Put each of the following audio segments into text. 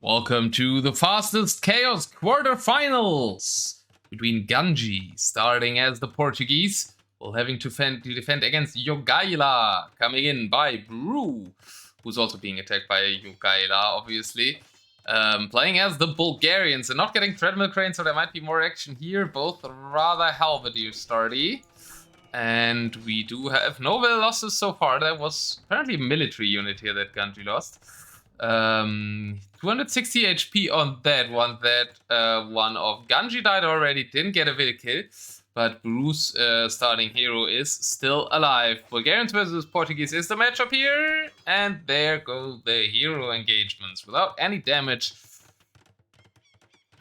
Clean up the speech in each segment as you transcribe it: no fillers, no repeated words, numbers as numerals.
Welcome to the fastest chaos quarterfinals between Ganji, starting as the Portuguese, while having to defend against Jogaila, coming in by Bruh, who's also being attacked by Jogaila, obviously. Playing as the Bulgarians and not getting treadmill crane, so there might be more action here. Both rather halberdier starty. And we do have no losses so far. There was apparently a military unit here that Ganji lost. 260 HP on that one. That one of Ganji died already, didn't get a kill, but Bruh's starting hero is still alive. Bulgarians versus Portuguese is the matchup here, and there go the hero engagements without any damage.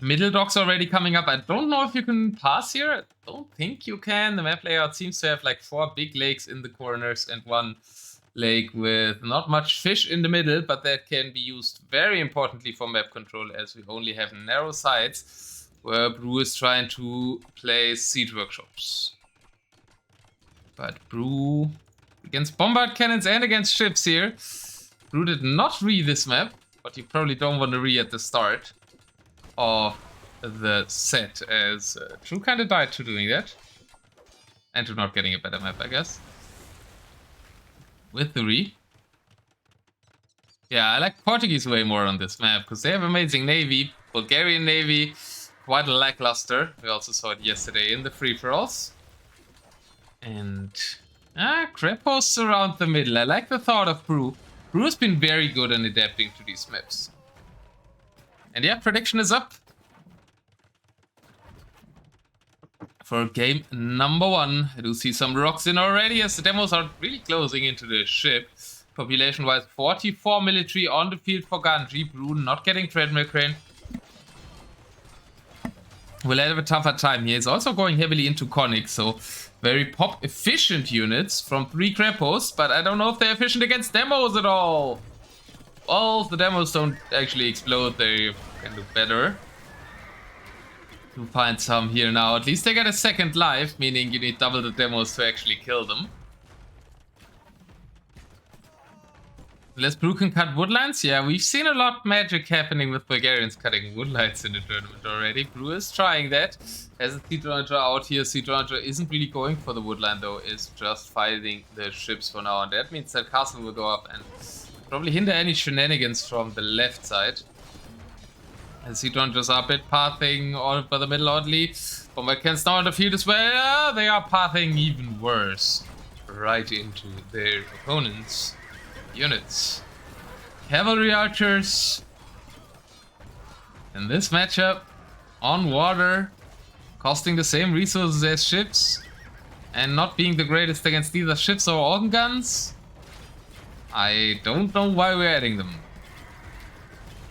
Middle docks already coming up. I don't know if you can pass here. I don't think you can. The map layout seems to have like 4 big lakes in the corners and 1 lake with not much fish in the middle, but that can be used very importantly for map control, as we only have narrow sides where Bruh is trying to place siege workshops. But Bruh against bombard cannons and against ships here. Bruh did not read this map, but you probably don't want to read at the start of the set, as True kind of died to doing that, and to not getting a better map, I guess. With the re. Yeah, I like Portuguese way more on this map, because they have amazing navy. Bulgarian navy, quite lackluster. We also saw it yesterday in the free-for-alls. And crab posts around the middle. I like the thought of Bruh. Bruh has been very good in adapting to these maps. And yeah, prediction is up for game number 1. I do see some rocks in already, as the demos are really closing into the ship. Population-wise, 44 military on the field for Ganji. Bruh not getting treadmill crane. Will have a tougher time here. He's also going heavily into Carnage, so very pop-efficient units from 3 crab posts, but I don't know if they're efficient against demos at all. Well, the demos don't actually explode, they can do better. To find some here now. At least they get a second life, meaning you need double the demos to actually kill them. Unless Bruh can cut woodlines? Yeah, we've seen a lot of magic happening with Bulgarians cutting woodlines in the tournament already. Bruh is trying that. Has a Siege Onager out here. Siege Onager isn't really going for the woodline though, is just fighting the ships for now. And that means that castle will go up and probably hinder any shenanigans from the left side. And Siege Onagers are a bit pathing all by the middle oddly. Bombard cannons now on the field as well. They are pathing even worse. Right into their opponents' units. Cavalry archers. In this matchup, on water, costing the same resources as ships, and not being the greatest against either ships or organ guns. I don't know why we're adding them.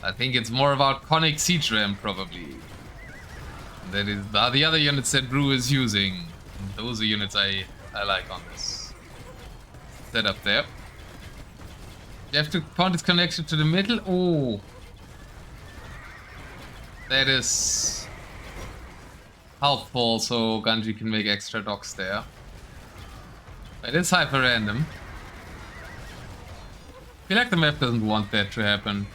I think it's more about conic siege ram probably. That is the other units that Bruh is using. And those are units I like on this setup there. You have to point its connection to the middle. Oh, that is helpful, so Ganji can make extra docks there. It is Hyperrandom. I feel like the map doesn't want that to happen.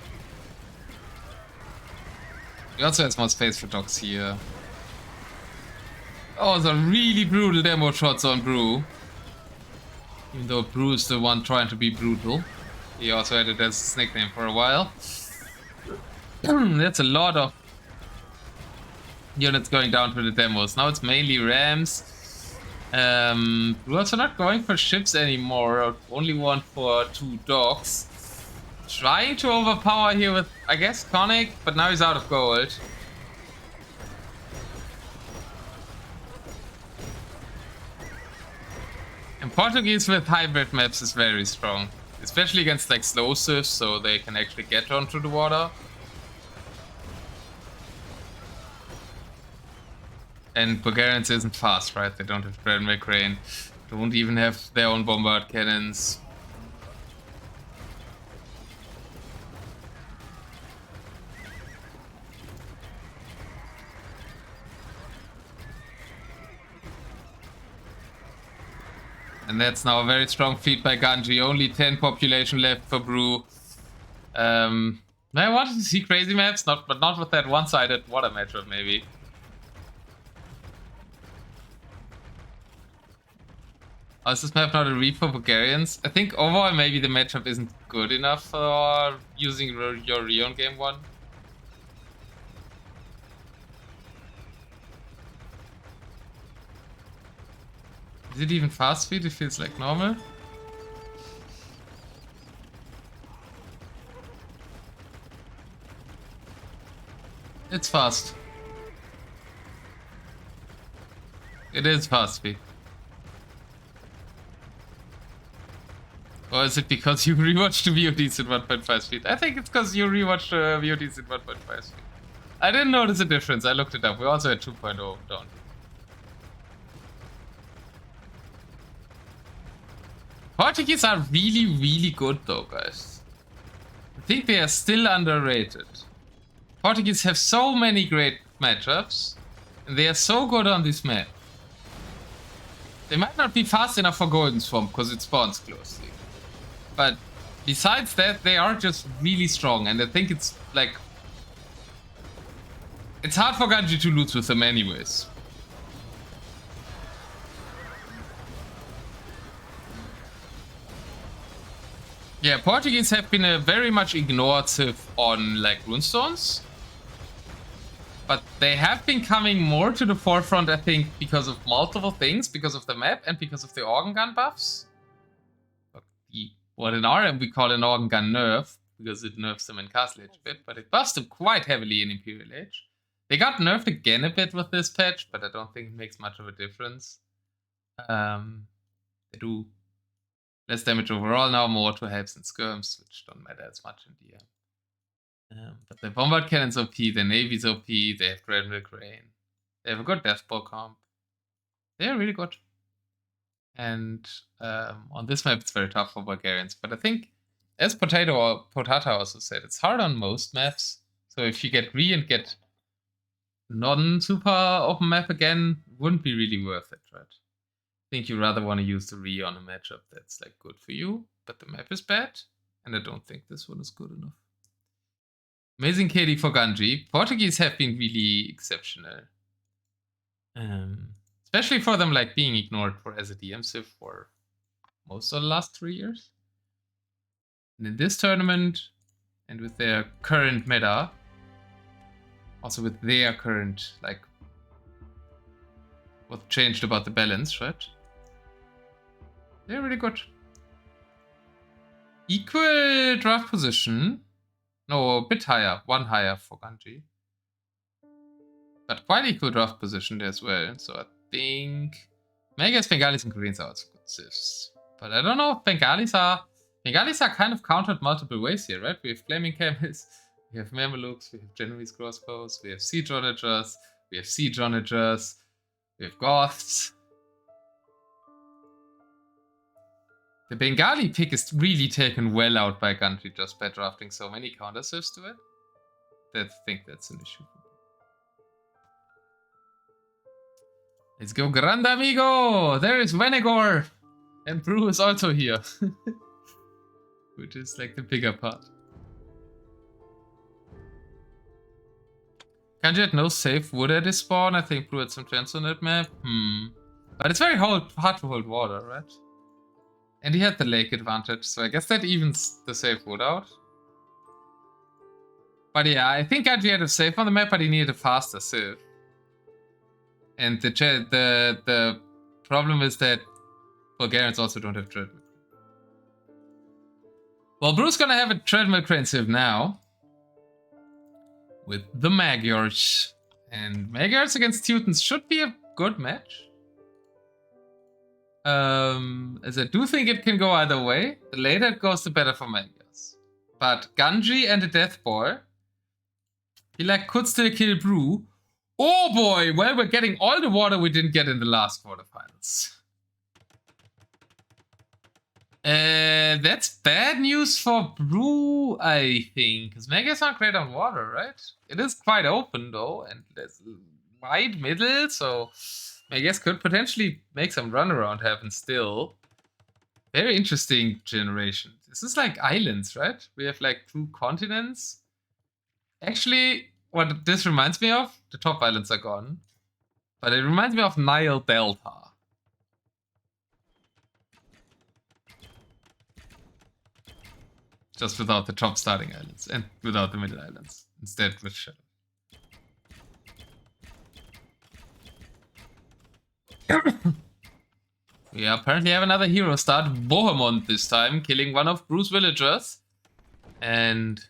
He also has more space for docks here. Oh, some really brutal demo shots on Bruh. Even though Bruh is the one trying to be brutal. He also had it as his nickname for a while. That's a lot of units going down to the demos. Now it's mainly rams. We're also not going for ships anymore. Only one for 2 docks. Trying to overpower here with, I guess, Conic, but now he's out of gold. And Portuguese with hybrid maps is very strong. Especially against like slow sieves, so they can actually get onto the water. And Bulgarians isn't fast, right? They don't have treadmill crane. Don't even have their own bombard cannons. And that's now a very strong feat by Ganji. Only 10 population left for Bruh. I wanted to see crazy maps, but not with that one-sided water matchup, maybe. Oh, is this map not a read for Bulgarians? I think overall maybe the matchup isn't good enough for using your Rion game one. Is it even fast speed? It feels like normal. It's fast. It is fast speed. Or is it because you rewatched the VODs in 1.5 speed? I think it's because you rewatched the VODs in 1.5 speed. I didn't notice a difference. I looked it up. We also had 2.0 down. Portuguese are really, really good though, guys. I think they are still underrated. Portuguese have so many great matchups, and they are so good on this map. They might not be fast enough for Golden Swamp because it spawns closely. But besides that, they are just really strong, and I think it's like... It's hard for Ganji to lose with them anyways. Yeah, Portuguese have been very much ignored on like runestones. But they have been coming more to the forefront, I think, because of multiple things. Because of the map and because of the organ gun buffs. What in RM we call an organ gun nerf, because it nerfs them in Castle Age a bit, but it buffs them quite heavily in Imperial Age. They got nerfed again a bit with this patch, but I don't think it makes much of a difference. They do less damage overall now, more to helps and skirms, which don't matter as much in DM. But the Bombard Cannon's OP, the Navy's OP, they have Great Milk Rain. They have a good Death Ball comp. They're really good. And on this map, it's very tough for Bulgarians. But I think, as Potata also said, it's hard on most maps. So if you get Re and get non-super open map again, wouldn't be really worth it, right? I think you rather want to use the Re on a matchup that's like good for you, but the map is bad. And I don't think this one is good enough. Amazing KD for Ganji. Portuguese have been really exceptional. Especially for them like being ignored as a DM civ for most of the last 3 years. And in this tournament, and with their current meta, also with their current, like, what changed about the balance, right? They're really good. Equal draft position. No, a bit higher. One higher for Ganji. But quite equal draft position there as well. So I think... Megas, Bengalis, and Koreans are also good civs. But I don't know if Bengalis are... Bengalis are kind of countered multiple ways here, right? We have Flaming Camels, we have Mamelukes, we have Genoese Crossbows, we have Siege Onagers, we have Siege Onagers, we have Goths. The Bengali pick is really taken well out by Ganji just by drafting so many counter civs to it. I think that's an issue. Let's go, Grande Amigo! There is Venegor! And Bruh is also here. Which is like the bigger part. Ganji had no safe wood at his spawn. I think Bruh had some chance on that map. But it's very hard to hold water, right? And he had the lake advantage, so I guess that evens the safe wood out. But yeah, I think Ganji had a safe on the map, but he needed a faster civ. And the problem is that Bulgarians also don't have treadmill. Well, Bruce's gonna have a treadmill crane civ now. With the Magyars. And Magyars against Teutons should be a good match. As I do think it can go either way. The later it goes, the better for Magyars. But Ganji and the Death Ball, he like could still kill Bruh. Oh boy, well, we're getting all the water we didn't get in the last quarterfinals. That's bad news for Bruh, I think. Because Megas aren't great on water, right? It is quite open though, and there's a wide middle, so Megas could potentially make some runaround happen still. Very interesting generation. This is like islands, right? We have like 2 continents. Actually, what this reminds me of, the top islands are gone. But it reminds me of Nile Delta. Just without the top starting islands and without the middle islands. Instead with Shadow. We apparently have another hero start, Bohemond this time, killing one of Bruce's villagers. And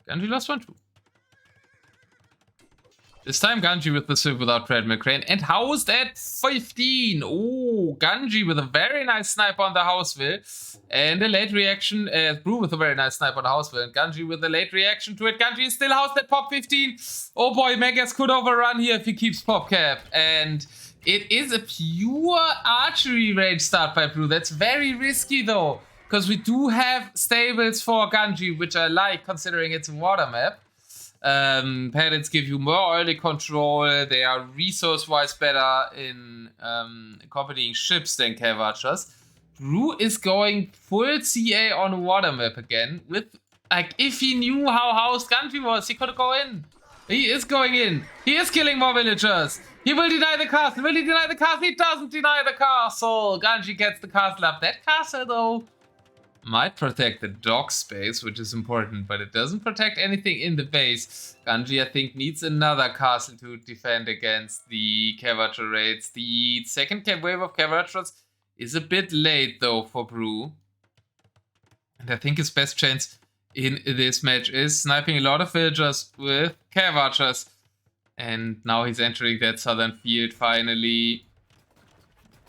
Ganji lost one too. This time Ganji with the Civ without treadmill crane and housed at 15. Oh, Ganji with a very nice snipe on the houseville. And a late reaction, Bruh with a very nice snipe on the houseville. And Ganji with a late reaction to it. Ganji is still housed at pop 15. Oh boy, Megas could overrun here if he keeps pop cap. And it is a pure archery range start by Bruh. That's very risky though. Because we do have stables for Ganji, which I like considering it's a water map. Pellets give you more early control. They are resource-wise better in accompanying ships than cave archers. Bruh is going full CA on a water map again. With, like, if he knew how housed Ganji was, he could go in. He is going in. He is killing more villagers. He will deny the castle. Will he deny the castle? He doesn't deny the castle. Ganji gets the castle up. That castle, though, might protect the dock space, which is important, but it doesn't protect anything in the base. Ganji, I think, needs another castle to defend against the Cavacher raids. The second wave of Cavachers is a bit late, though, for Bruh. And I think his best chance in this match is sniping a lot of villagers with Cavachers. And now he's entering that southern field, finally.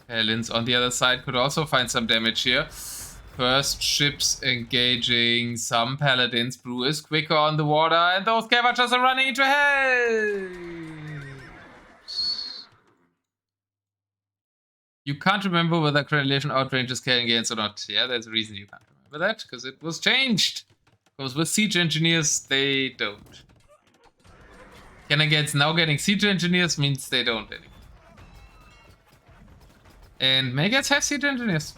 Paladins on the other side could also find some damage here. First ships engaging some paladins. Bruh is quicker on the water, and those Cavachers are running into hell. You can't remember whether Correlation outranges Cannon Gains or not. Yeah, there's a reason you can't remember that, because it was changed. Because with Siege Engineers, they don't. Cannon Gains now getting Siege Engineers means they don't anymore. And Megas have Siege Engineers.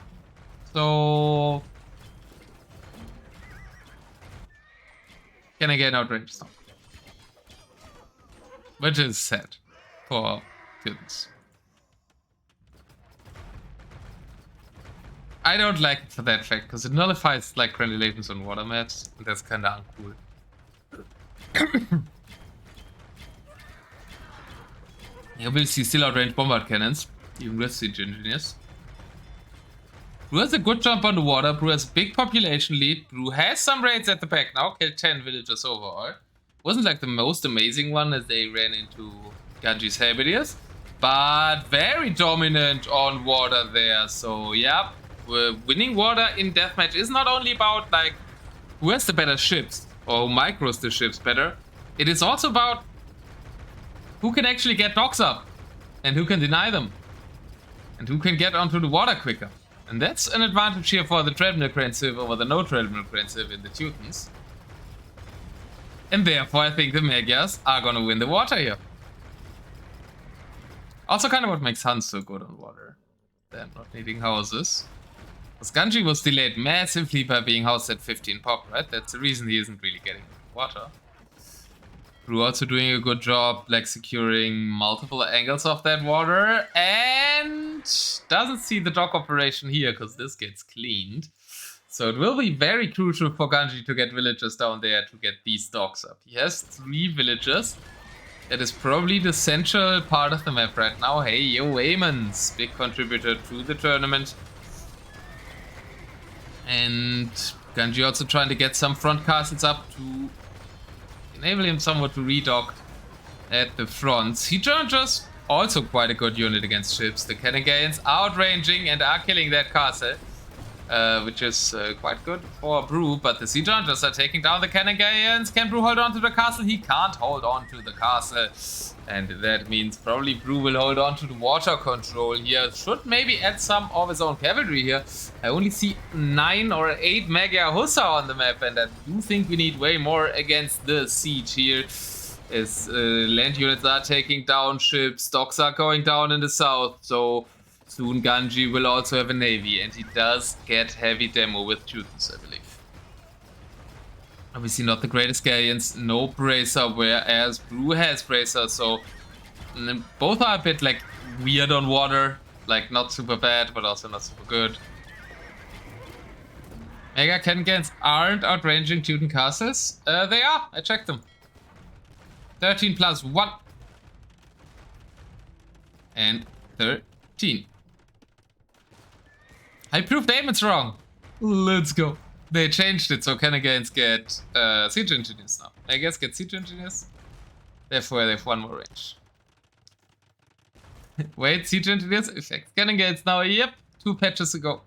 So can I get outraged now? Which is sad for students. I don't like it for that fact, because it nullifies like granulations on water maps, and that's kinda uncool. You will see still outrange bombard cannons, even with siege engineers. Bruh has a good jump on the water. Bruh has a big population lead. Bruh has some raids at the back now. Killed 10 villagers overall. Wasn't like the most amazing one as they ran into Ganji's Halberdiers. But very dominant on water there. So yeah, winning water in deathmatch is not only about like who has the better ships or who micros the ships better. It is also about who can actually get docks up and who can deny them. And who can get onto the water quicker. And that's an advantage here for the treadmill crane sieve over the no treadmill crane sieve in the Teutons. And therefore I think the Magyars are gonna win the water here. Also kind of what makes Hans so good on water. They're not needing houses. Because Ganji was delayed massively by being housed at 15 pop, right? That's the reason he isn't really getting water. Bruh also doing a good job, like securing multiple angles of that water, and doesn't see the dock operation here because this gets cleaned. So it will be very crucial for Ganji to get villagers down there to get these docks up. He has 3 villagers. That is probably the central part of the map right now. Hey, yo, Waymans, big contributor to the tournament. And Ganji also trying to get some front castles up to enable him somewhat to redock at the front. Siege Archers, also quite a good unit against ships. The Canagaeans outranging and are killing that castle, which is quite good for Bruh, but the Siege Archers are taking down the Canagaeans. Can Bruh hold on to the castle? He can't hold on to the castle. And that means probably Bruh will hold on to the water control here. Should maybe add some of his own cavalry here. I only see 9 or 8 Magyar Hussar on the map, and I do think we need way more against the siege here. As land units are taking down ships, docks are going down in the south, so soon Ganji will also have a navy, and he does get heavy demo with Teutons, I believe. Obviously not the greatest Galleons, no Bracer, whereas Bruh has Bracer, so both are a bit like weird on water. Like not super bad, but also not super good. Mega Kengans aren't outranging Teuton castles. They are, I checked them. 13 plus 1. And 13. I proved Damon's wrong. Let's go. They changed it, so Kengans get Siege Engineers now. I guess get Siege Engineers. Therefore, they have 1 more range. Wait, Siege Engineers effect. Kengans now, yep, 2 patches ago.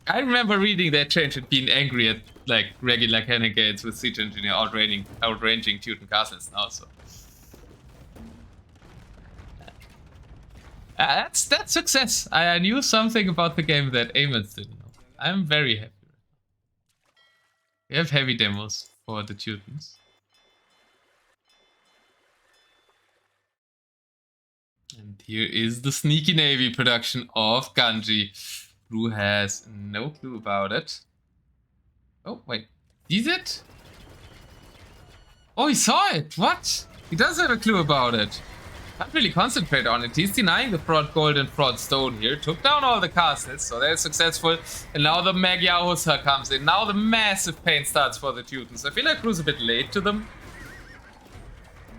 I remember reading that change and being angry at like regular Kengans with Siege Engineer outranging Teuton castles now, so. That's success. I knew something about the game that Amons didn't know. I'm very happy. We have heavy demos for the Teutons. And here is the sneaky navy production of Ganji. Bruh has no clue about it. Oh, wait. Is it? Oh, he saw it. What? He does have a clue about it. Can't really concentrate on it. He's denying the fraud gold and fraud stone here. Took down all the castles, so they're successful. And now the Magyar Hussar comes in. Now the massive pain starts for the Teutons. I feel like Bruh's a bit late to them.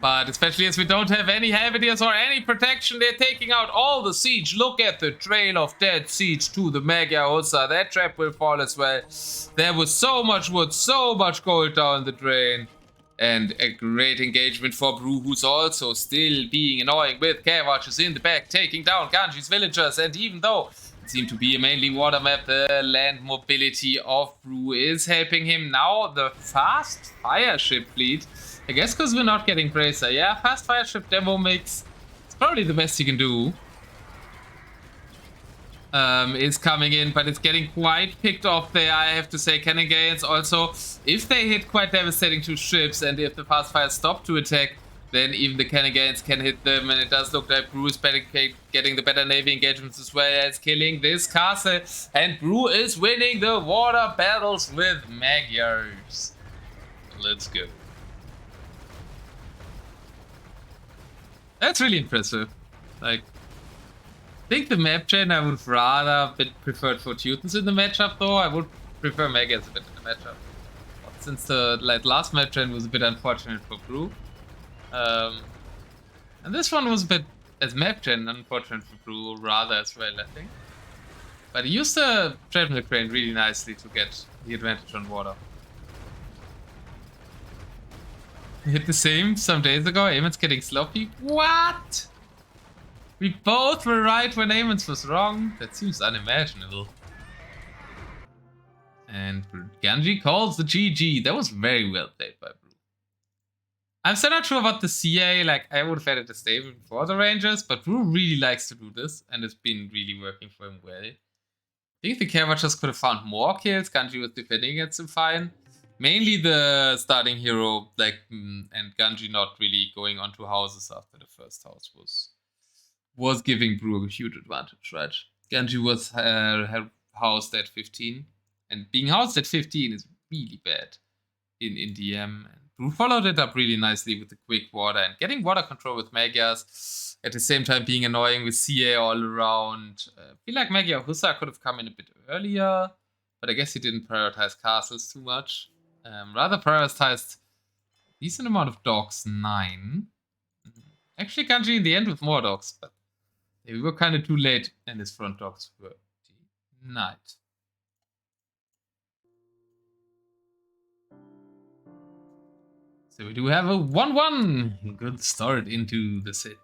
But especially as we don't have any Halberdiers or any protection, they're taking out all the siege. Look at the trail of dead siege to the Magyar Hussar. That trap will fall as well. There was so much wood, so much gold down the drain. And a great engagement for Bruh, who's also still being annoying with care watchers in the back, taking down Ganji's villagers. And even though it seemed to be a mainly water map, the land mobility of Bruh is helping him. Now the fast fire ship fleet, I guess because we're not getting Bracer. Yeah, fast fire ship demo mix, it's probably the best you can do. Is coming in, but it's getting quite picked off there, I have to say. Kengans also, if they hit quite devastating to ships, and if the fast fire stop to attack, then even the Kengans can hit them, and it does look like Bruh is getting the better navy engagements as well as killing this castle, and Bruh is winning the water battles with Magyars. Let's go. That's really impressive. Like, I think the map chain I would rather preferred for Teutons in the matchup, though. I would prefer Magyars a bit in the matchup. Since the last map chain was a bit unfortunate for Bruh. And this one was a bit, as map chain, unfortunate for Bruh rather as well, I think. But he used the treadmill crane really nicely to get the advantage on water. He hit the same some days ago. Amon's getting sloppy. What? We both were right when Amons was wrong. That seems unimaginable. And Ganji calls the GG. That was very well played by Bruh. I'm still not sure about the CA. Like, I would have had it a stable before the Rangers, but Bruh really likes to do this, and it's been really working for him well. I think the Care Watchers could have found more kills. Ganji was defending against him fine. Mainly the starting hero, like, and Ganji not really going onto houses after the first house was giving Bruh a huge advantage, right? Ganji was housed at 15, and being housed at 15 is really bad in DM. And Bruh followed it up really nicely with the quick water and getting water control with Magyars, at the same time being annoying with CA all around. I feel like Magyar Hussar could have come in a bit earlier, but I guess he didn't prioritize castles too much. Rather prioritized a decent amount of dogs, 9. Actually, Ganji in the end with more dogs, but we were kind of too late, and his front dogs were denied. So we do have a 1-1. Good start into the set.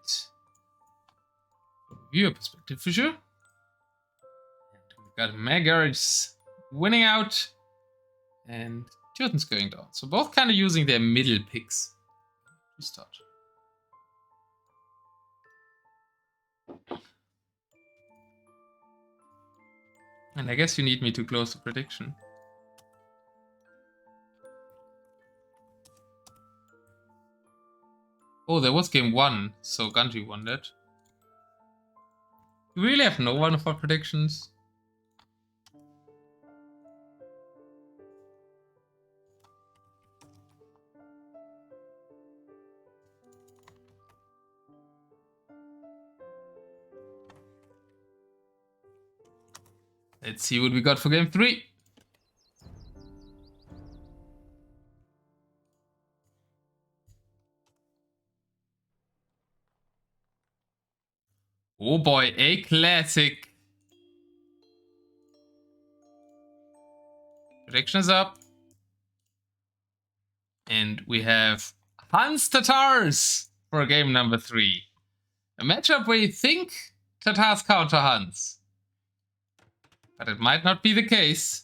From a viewer perspective, for sure. And we've got Magyars winning out, and Teutons going down. So both kind of using their middle picks to start. And I guess you need me to close the prediction. Oh, there was game 1, so Ganji won that. You really have no one for predictions? Let's see what we got for game 3. Oh boy, a classic. Prediction is up. And we have Hans Tatars for game number 3. A matchup where you think Tatars counter Hans. But it might not be the case.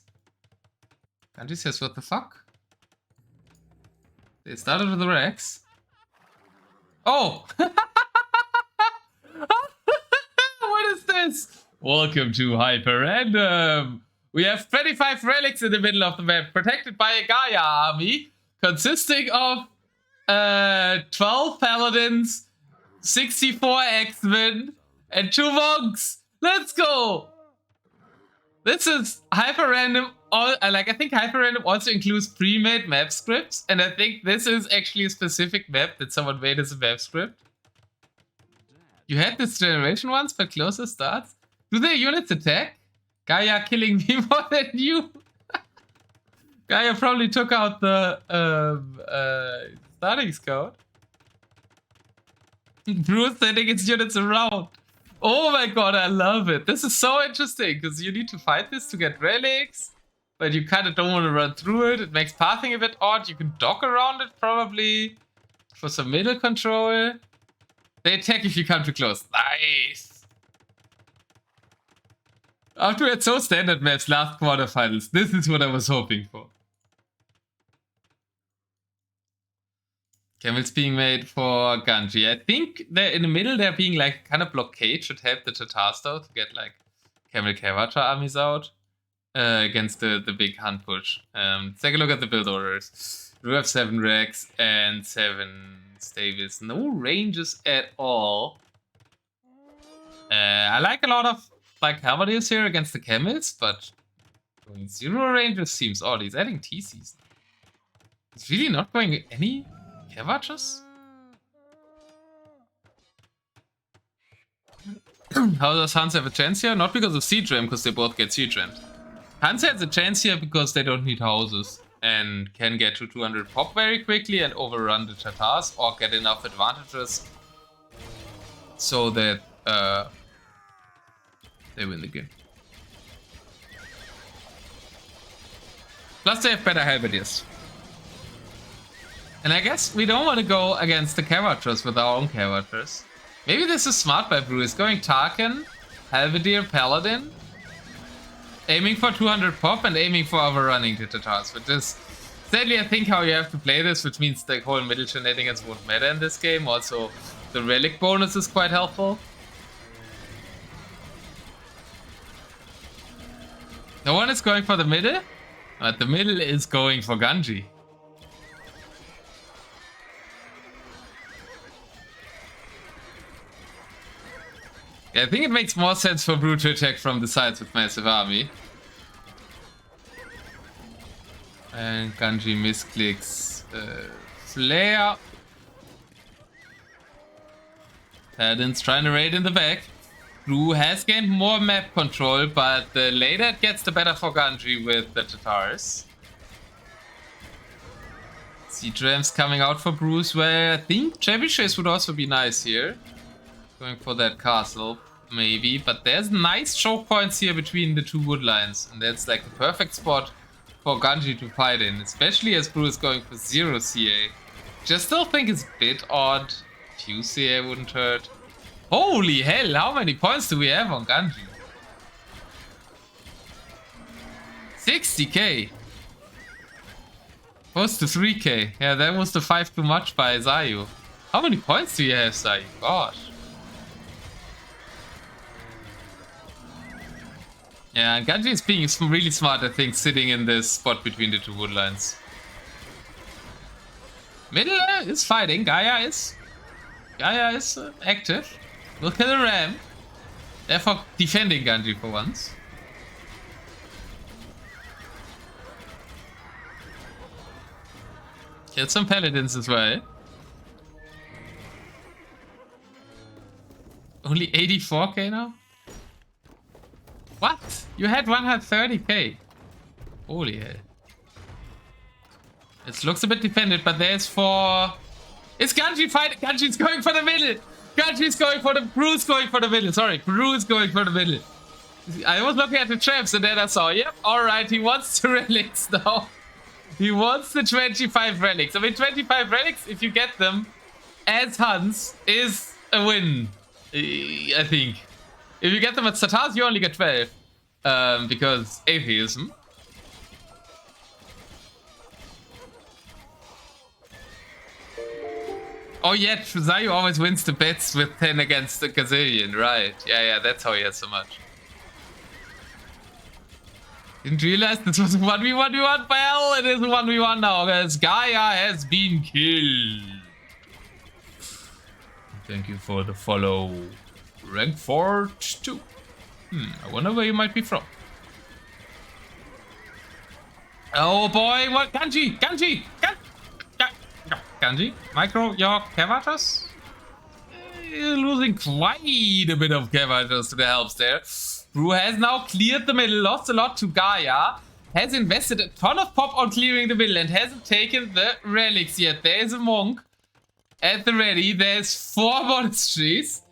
Ganji says, what the fuck? They started with the Rex. Oh! What is this? Welcome to Hyperrandom. We have 25 relics in the middle of the map, protected by a Gaia army, consisting of 12 paladins, 64 X-Men, and 2 monks. Let's go! This is Hyperrandom. I think Hyperrandom also includes pre-made map scripts, and I think this is actually a specific map that someone made as a map script. You had this generation once, but closer starts. Do their units attack? Gaia killing me more than you. Gaia probably took out the starting scout. Bruce sending its units around. Oh my god, I love it. This is so interesting because you need to fight this to get relics, but you kind of don't want to run through it. It makes pathing a bit odd. You can dock around it probably for some middle control. They attack if you come too close. Nice. After we had so standard maps last quarterfinals, this is what I was hoping for. Camels being made for Ganji. I think they're in the middle, they're being like kind of blockade, should help the Tatars though to get like Camel Kavatra armies out against the big hunt push. Let's take a look at the build orders. We have 7 Rex and 7 Stavis. No ranges at all. I like a lot of like Halberdiers here against the Camels, but going 0 ranges seems odd. He's adding TCs. He's really not going any Cavatras? How does Hans have a chance here? Not because of Siege Ram, because they both get Siege Rammed. Hans has a chance here because they don't need houses and can get to 200 pop very quickly and overrun the Tatars or get enough advantages so that they win the game. Plus they have better Halberdiers. And I guess we don't want to go against the Cavatras with our own Cavatras. Maybe this is smart by Brew. He's going Tarkin, Halberdier, Paladin, aiming for 200 pop and aiming for overrunning the Tatars, which is sadly I think how you have to play this, which means the whole middle shenanigans won't matter in this game. Also, the relic bonus is quite helpful. No one is going for the middle, but the middle is going for Ganji. Yeah, I think it makes more sense for Brew to attack from the sides with massive army. And Ganji misclicks Flare. Paladin's trying to raid in the back. Brew has gained more map control, but the later it gets, the better for Ganji with the Tatars. Siege Rams coming out for Bruce, where I think Trebuchets would also be nice here. Going for that castle, maybe. But there's nice choke points here between the 2 wood lines. And that's like the perfect spot for Ganji to fight in. Especially as Brew is going for 0 CA. Which I still think is a bit odd. Few CA wouldn't hurt. Holy hell, how many points do we have on Ganji? 60k. Close to 3k. Yeah, that was the 5 too much by Zayu. How many points do you have, Zayu? Gosh. Yeah, Ganji is being really smart, I think, sitting in this spot between the 2 wood lines. Middle is fighting. Gaia is active. Will kill a ram. Therefore, defending Ganji for once. Killed some paladins as well. Only 84k now? What? You had 130k. Holy hell. It looks a bit defended, but there's for... It's Ganji fighting. Ganji's going for the middle. Ganji's going for the... Bruh's going for the middle. Sorry, Bruh's going for the middle. I was looking at the traps and then I saw, yep, alright, he wants the relics now. He wants the 25 relics. I mean, 25 relics, if you get them as Hans, is a win, I think. If you get them at Satars, you only get 12. Because atheism. Oh yeah, Zayu always wins the bets with 10 against the Gazillion, right. Yeah, that's how he has so much. Didn't realize this was a 1v1v1. Well, it is a 1v1 now, as Gaia has been killed. Thank you for the follow. Rank 4-2. I wonder where you might be from. Oh boy, what? Ganji! Ganji, micro your Cavatas? You're losing quite a bit of Cavatas to the helps there. Bruh has now cleared the middle, lost a lot to Gaia, has invested a ton of pop on clearing the middle and hasn't taken the relics yet. There is a monk at the ready. There's 4 monasteries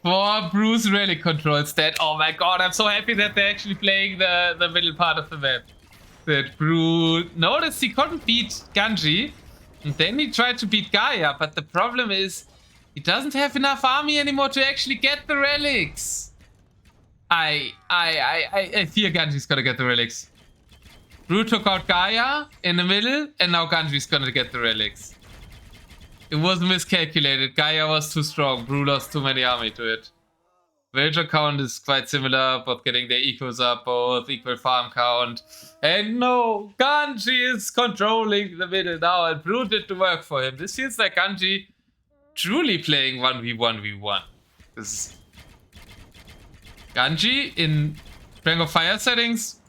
for Bruh's relic control stat. Oh my god, I'm so happy that they're actually playing the middle part of the map. That Bruh noticed he couldn't beat Ganji. And then he tried to beat Gaia, but the problem is he doesn't have enough army anymore to actually get the relics. I fear Ganji's gonna get the relics. Bruh took out Gaia in the middle, and now Ganji's gonna get the relics. It was miscalculated. Gaia was too strong. Bruh lost too many army to it. Villager count is quite similar, both getting their equals up, both equal farm count. And no, Ganji is controlling the middle now, and Bruh did the work for him. This feels like Ganji truly playing 1v1v1. This is Ganji in Ring of Fire settings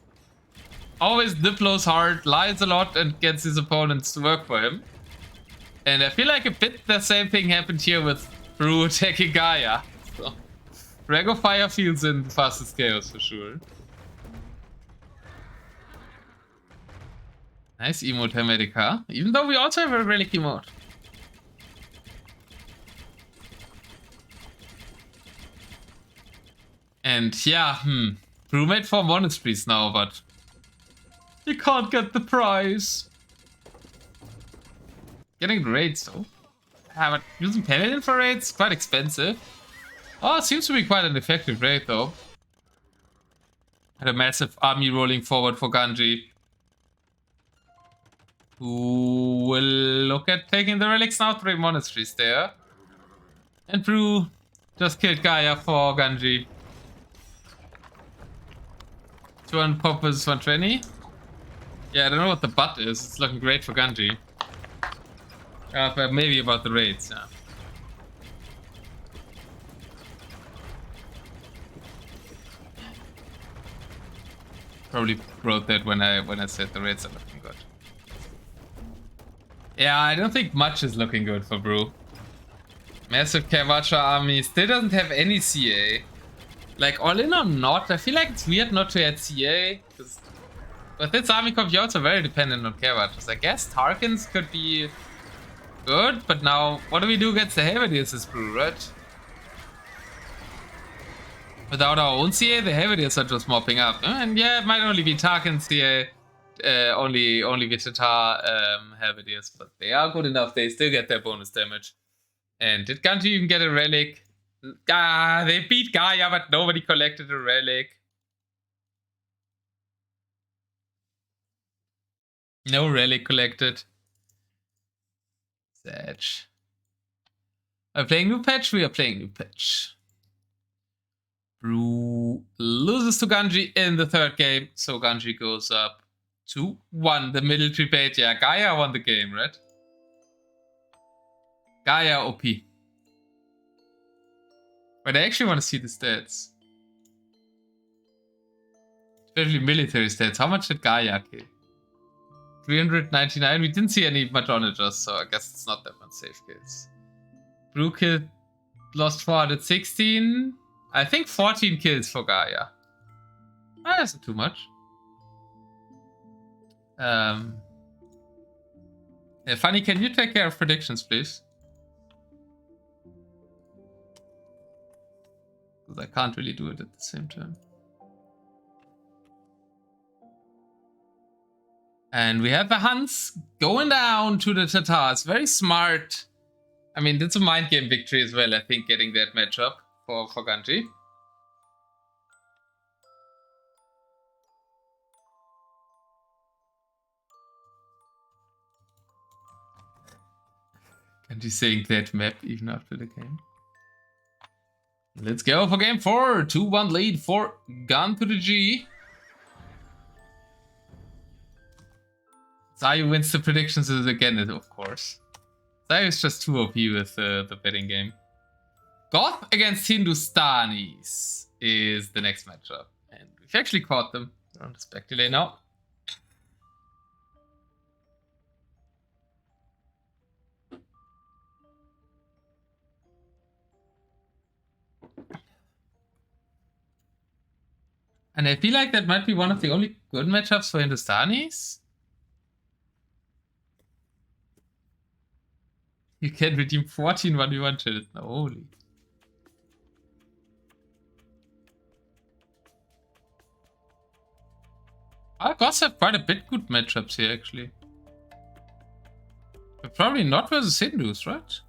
always diplos hard, lies a lot, and gets his opponents to work for him. And I feel like a bit the same thing happened here with Bruh attacking Gaia. So, Ring of Fire feels in the fastest chaos for sure. Nice emote, Hermetica. Even though we also have a relic emote. And yeah, Bruh made 4 monasteries now, but you can't get the prize. Getting the raids though. But using Paladin for raids, quite expensive. Oh, it seems to be quite an effective raid though. And a massive army rolling forward for Ganji, who will look at taking the relics now. 3 monasteries there. And Bruh just killed Gaia for Ganji. 200 poppers, 120. Yeah, I don't know what the butt is. It's looking great for Ganji. But maybe about the raids, yeah. Probably wrote that when I said the raids are looking good. Yeah, I don't think much is looking good for Bruh. Massive Kavacha army still doesn't have any CA. Like, all in or not, I feel like it's weird not to add CA. Because with its army comp, you're also very dependent on Kavachas. I guess Tarkins could be good, but now, what do we do against the Helvediers as Bruh, right? Without our own CA, the Helvediers are just mopping up. And yeah, it might only be Tarkin CA, only Vitatar Helvediers, but they are good enough. They still get their bonus damage. And did Ganji even get a relic? They beat Gaia, but nobody collected a relic. No relic collected. Sad. Are we playing new patch? We are playing new patch. Bruh loses to Ganji in the 3rd game, so Ganji goes up 2-1. The middle debate. Yeah, Gaia won the game, right? Gaia OP. But I actually want to see the stats. Especially military stats. How much did Gaia kill? 399. We didn't see any much onagers, so I guess it's not that much safe kills. Bruh killed, lost 416. I think 14 kills for Gaia. That isn't too much. Yeah, Funny, can you take care of predictions, please? Because I can't really do it at the same time. And we have the Huns going down to the Tatars. Very smart. I mean, it's a mind game victory as well, I think, getting that matchup for Ganji. Ganji saying that map even after the game. Let's go for game 4. 2-1 lead for Gun to the G. Zayu wins the predictions again, of course. Zayu is just too OP with the betting game. Goth against Hindustanis is the next matchup. And we've actually caught them. We're on the spec delay now. And I feel like that might be one of the only good matchups for Hindustanis. You can redeem 14 1v1 chills. Holy. Our gods have quite a bit good matchups here, actually. But probably not versus Hindus, right?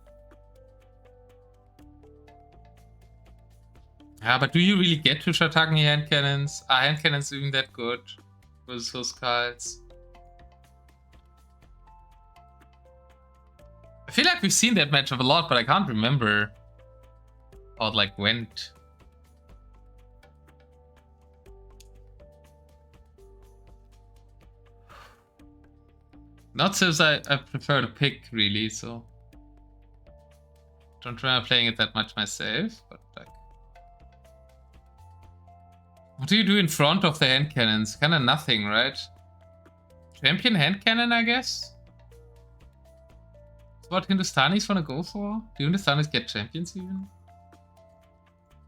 Yeah, but do you really get to Shatagni hand cannons? Are hand cannons even that good versus those cards? I feel like we've seen that matchup a lot, but I can't remember how it like went. Not since I prefer to pick, really, so don't remember playing it that much myself, but like, what do you do in front of the hand cannons? Kinda nothing, right? Champion hand cannon, I guess? That's what Hindustanis wanna go for? Do Hindustanis get champions even?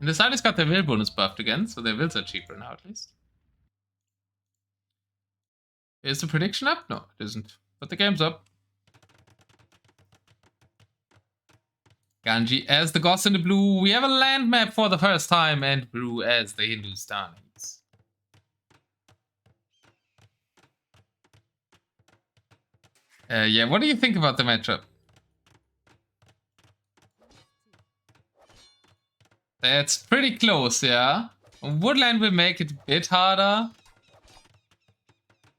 Hindustanis got their will bonus buffed again, so their wills are cheaper now at least. Is the prediction up? No, it isn't. But the game's up. Ganji as the gods in the blue. We have a land map for the first time, and Bruh as the Hindustanis. Yeah, what do you think about the matchup? That's pretty close, yeah. Woodland will make it a bit harder.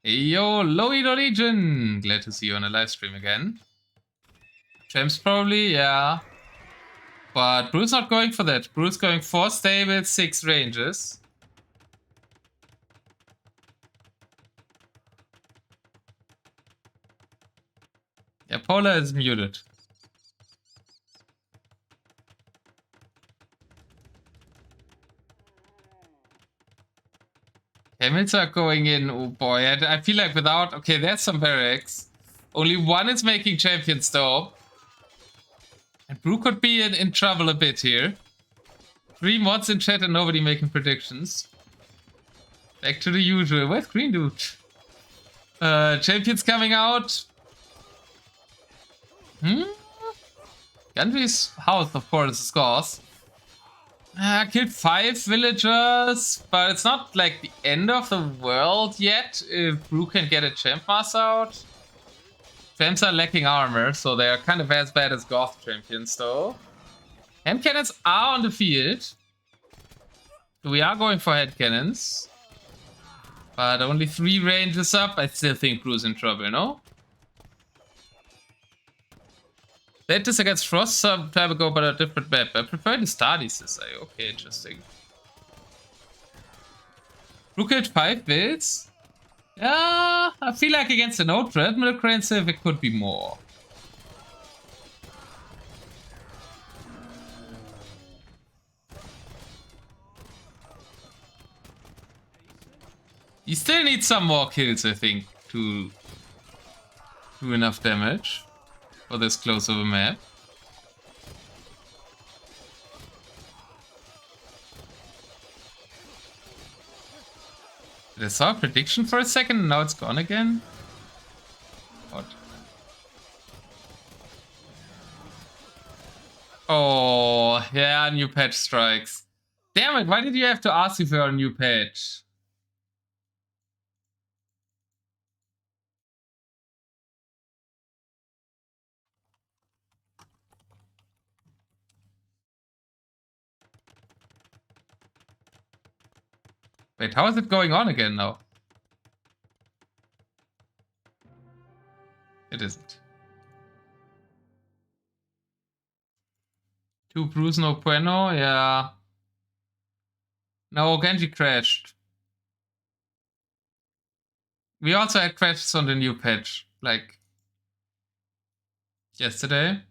Hey, yo, Loid Origin! Glad to see you on a live stream again. Champs probably, yeah. But Bru's not going for that. Bru's going 4 stables, 6 ranges. Yeah, Polar is muted. Camels are going in. Oh boy, I feel like without... Okay, there's some barracks. Only one is making champions though. And Bruh could be in trouble a bit here. 3 mods in chat and nobody making predictions. Back to the usual. Where's Green Dude? Champions coming out. Ganji's house, of course, scores. Killed 5 villagers, but it's not like the end of the world yet if Bruh can get a champ mass out. Champs are lacking armor, so they are kind of as bad as Goth champions though. Hand cannons are on the field. We are going for head cannons. But only 3 ranges up. I still think Bruh's in trouble, no? Zetnus against Frost some time ago, but a different map. I prefer the Stardis to say. Okay, interesting. Bruh killed 5 builds. Yeah, I feel like against an old treadmill crane save it could be more. You still need some more kills, I think, to do enough damage for this close of a map. I saw a prediction for a second and now it's gone again. What? Oh, yeah, new patch strikes. Damn it, why did you have to ask me for a new patch? Wait, how is it going on again now? It isn't. 2 Bruce, no bueno, yeah. No, Genji crashed. We also had crashes on the new patch, like yesterday.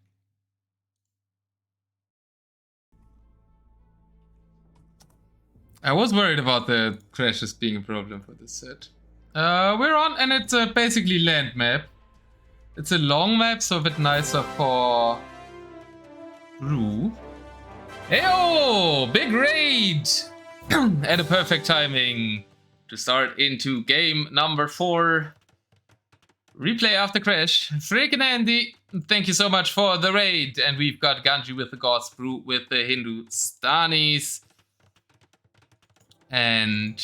I was worried about the crashes being a problem for this set. We're on, and it's a basically land map. It's a long map, so a bit nicer for Brew. Heyo! Big raid! At a perfect timing to start into game number 4. Replay after crash. Freaking Andy, thank you so much for the raid. And we've got Ganji with the Gods, Brew with the Hindustanis. And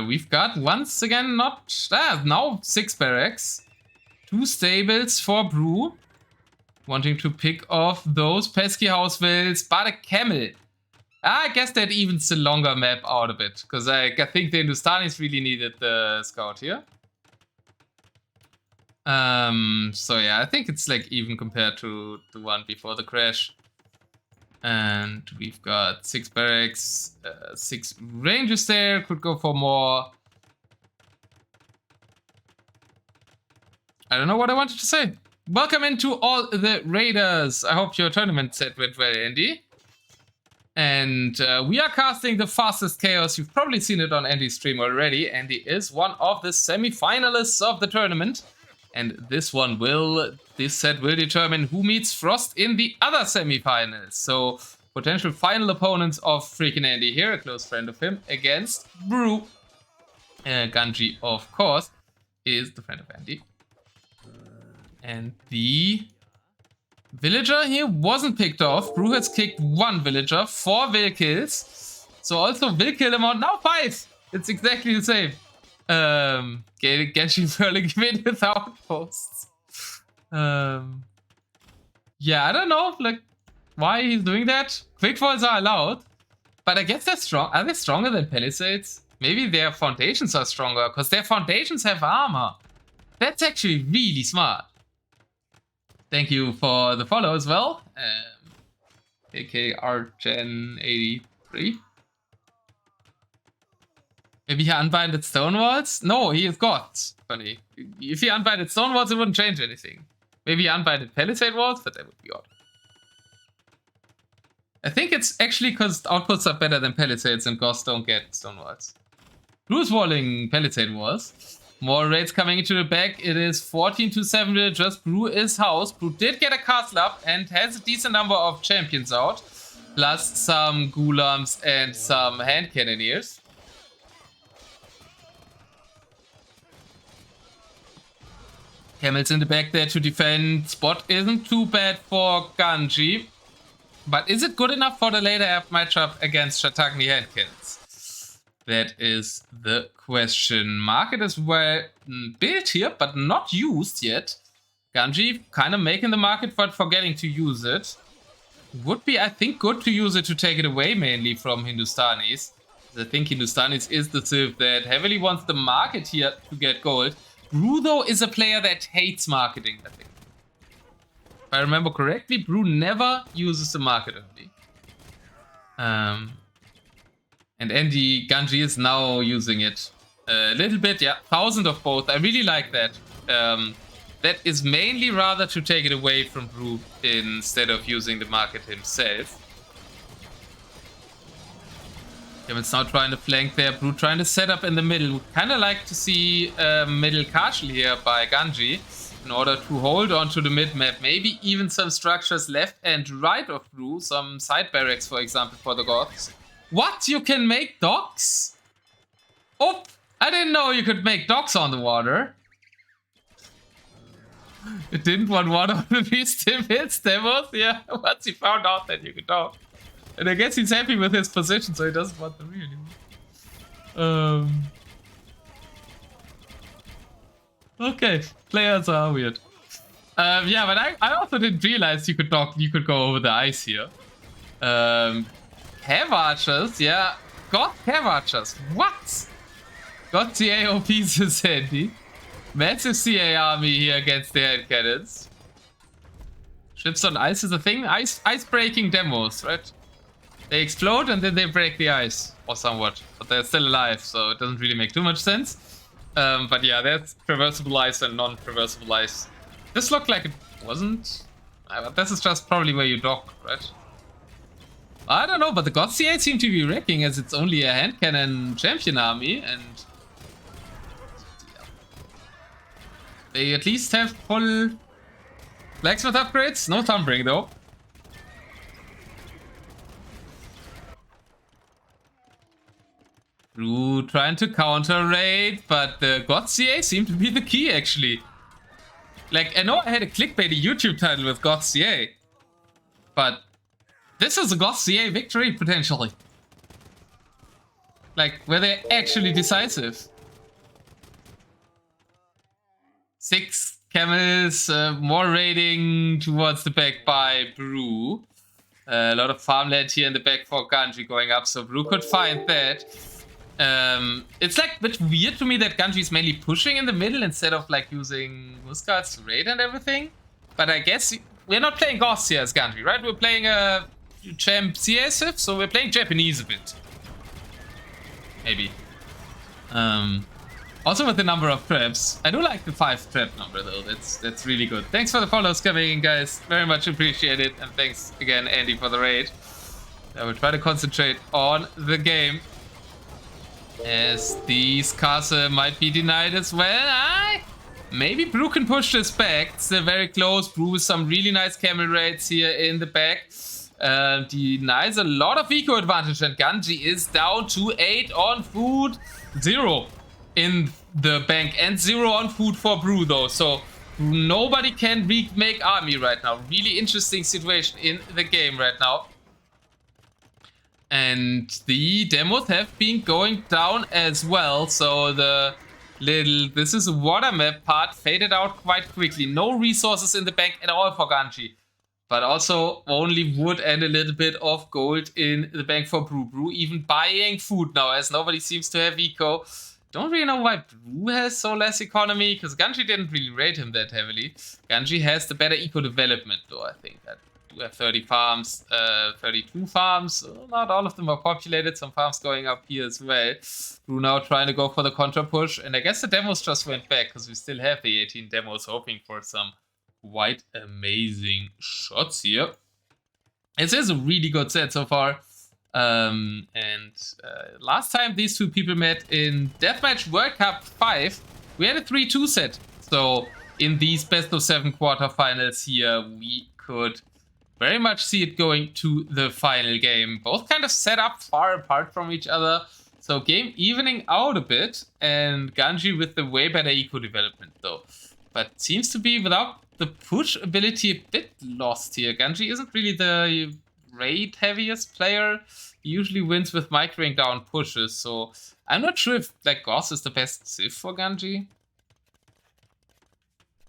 we've got, once again, now 6 barracks. 2 stables for Brew. Wanting to pick off those pesky house vills, but a camel. I guess that evens the longer map out a bit, because I think the Hindustanis really needed the scout here. So yeah, I think it's like even compared to the one before the crash. And we've got 6 barracks, 6 rangers there, could go for more. I don't know what I wanted to say. Welcome into all the raiders. I hope your tournament set went well, Andy. And we are casting the fastest chaos. You've probably seen it on Andy's stream already. Andy is one of the semi-finalists of the tournament. And this set will determine who meets Frost in the other semi-finals. So, potential final opponents of freaking Andy here, a close friend of him, against Brew. Ganji, of course, is the friend of Andy. And the villager here wasn't picked off. Brew has kicked 1 villager, 4 will kills. So also will kill amount now 5. It's exactly the same. Genji Burling win without posts. Yeah, I don't know like why he's doing that. Quick falls are allowed. But I guess they're strong. Are they stronger than Palisades? Maybe their foundations are stronger, because their foundations have armor. That's actually really smart. Thank you for the follow as well. AKRGen83. Maybe he unbinded stone walls? No, he is gods. Funny. If he unbinded stone walls, it wouldn't change anything. Maybe he unbinded palisade walls, but that would be odd. I think it's actually because outputs are better than palisades and gods don't get stone walls. Blue's walling palisade walls. More raids coming into the back. It is 14 to 7 villagers. Brew is house. Brew did get a castle up and has a decent number of champions out. Plus some ghulams and some hand cannoneers. Camels in the back there to defend. Spot isn't too bad for Ganji. But is it good enough for the later half matchup against Shatagni handkins? That is the question. Market is well built here, but not used yet. Ganji kind of making the market, but forgetting to use it. Would be, I think, good to use it to take it away mainly from Hindustanis. I think Hindustanis is the civ that heavily wants the market here to get gold. Brew, though, is a player that hates marketing, I think. If I remember correctly, Brew never uses the market only. And Andy Ganji is now using it a little bit, yeah. 1,000 of both. I really like that. That is mainly rather to take it away from Brew instead of using the market himself. It's now trying to flank there. Brew trying to set up in the middle. Would kind of like to see middle castle here by Ganji in order to hold on to the mid map. Maybe even some structures left and right of Brew. Some side barracks, for example, for the gods. What? You can make docks? Oh, I didn't know you could make docks on the water. It didn't want one of these hits demos. Yeah, once he found out that you could dock. And I guess he's happy with his position, so he doesn't want the real anymore. Okay, players are weird. Yeah, but I also didn't realize you could dock. You could go over the ice here. Cav archers, yeah. God, Cav archers. What? Got the AOPs is handy. Massive CA army here against the hand cannons. Ships on ice is a thing. Ice breaking demos, right? They explode and then they break the ice, or somewhat. But they're still alive, so it doesn't really make too much sense. But yeah, there's traversable ice and non-traversable ice. This looked like it wasn't. But this is just probably where you dock, right? I don't know, but the God CA seem to be wrecking as it's only a hand cannon champion army, and they at least have full blacksmith upgrades. No thumbring though. Brew trying to counter raid, but the God CA seem to be the key actually. Like, I know I had a clickbaity YouTube title with God CA, but this is a God CA victory potentially. Like, where they're actually decisive. 6 camels, more raiding towards the back by Brew. A lot of farmland here in the back for Ganji going up, so Brew could find that. It's like a bit weird to me that Ganji is mainly pushing in the middle instead of like using Muscards to raid and everything. But I guess we're not playing Goths here as Ganji, right? We're playing a champ CSF, so we're playing Japanese a bit. Maybe. Also with the number of traps. I do like the 5 trap number though. That's really good. Thanks for the follows coming in, guys. Very much appreciate it. And thanks again, Andy, for the raid. I will try to concentrate on the game, as these castle might be denied as well. Maybe Brew can push this back. It's still very close. Brew with some really nice camel raids here in the back. Denies a lot of eco advantage, and Ganji is down to 8 on food. 0 in the bank and 0 on food for Brew though. So nobody can remake army right now. Really interesting situation in the game right now. And the demos have been going down as well, so the this is a water map part faded out quite quickly. No resources in the bank at all for Ganji, but also only wood and a little bit of gold in the bank for Brew. Brew even buying food now, as nobody seems to have eco. Don't really know why Brew has so less economy, because Ganji didn't really rate him that heavily. Ganji has the better eco development though, I think. That do have 30 farms, 32 farms. Not all of them are populated. Some farms going up here as well. Brew now trying to go for the contra push. And I guess the demos just went back, because we still have the 18 demos, hoping for some quite amazing shots here. This is a really good set so far. Last time these two people met in Deathmatch World Cup 5, we had a 3-2 set. So in these best of 7 quarterfinals here, we could very much see it going to the final game. Both kind of set up far apart from each other. So game evening out a bit, and Ganji with the way better eco development though. But seems to be without the push ability a bit lost here. Ganji isn't really the raid heaviest player. He usually wins with microing down pushes, so I'm not sure if like Goss is the best civ for Ganji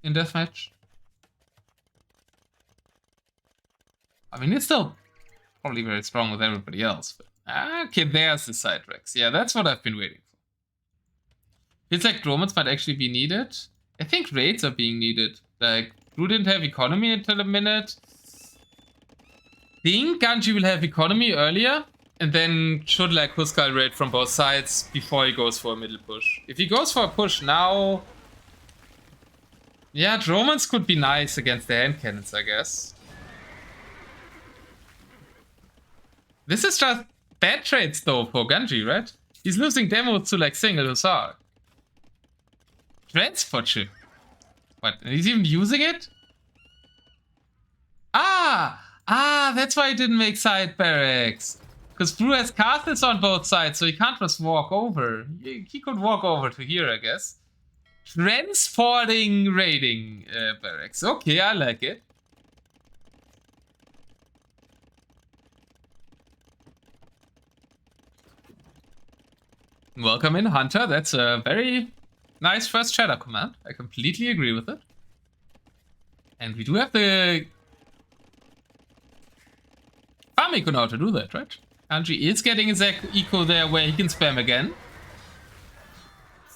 in deathmatch. I mean, it's still probably very strong with everybody else. But, okay, there's the side tracks. Yeah, that's what I've been waiting for. Feels like Romans might actually be needed. I think raids are being needed. Like, Brew didn't have economy until a minute. Think Ganji will have economy earlier, and then should like Huskal raid from both sides before he goes for a middle push. If he goes for a push now, yeah, Romans could be nice against the hand cannons, I guess. This is just bad trades though for Ganji, right? He's losing demos to like single Hussar. Transport ship. What? He's even using it? Ah, that's why he didn't make side barracks. Because Bruh has castles on both sides, so he can't just walk over. He could walk over to here, I guess. Transporting raiding barracks. Okay, I like it. Welcome in, Hunter. That's a very nice first shadow command. I completely agree with it. And we do have the farm eco now to do that, right? Ganji is getting his eco there where he can spam again.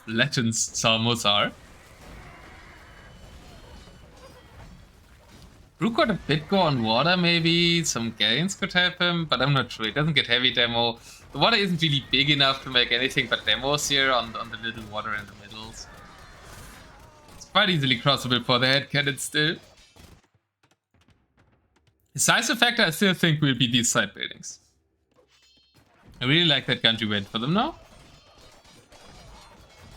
Legends Salmos. Bruh got a bit go on water, maybe. Some gains could help him, but I'm not sure. He doesn't get heavy demo. The water isn't really big enough to make anything but demos here on the little water in the middles. It's quite easily crossable for the head cannon still. The size factor I still think will be these side buildings. I really like that Ganji went for them now.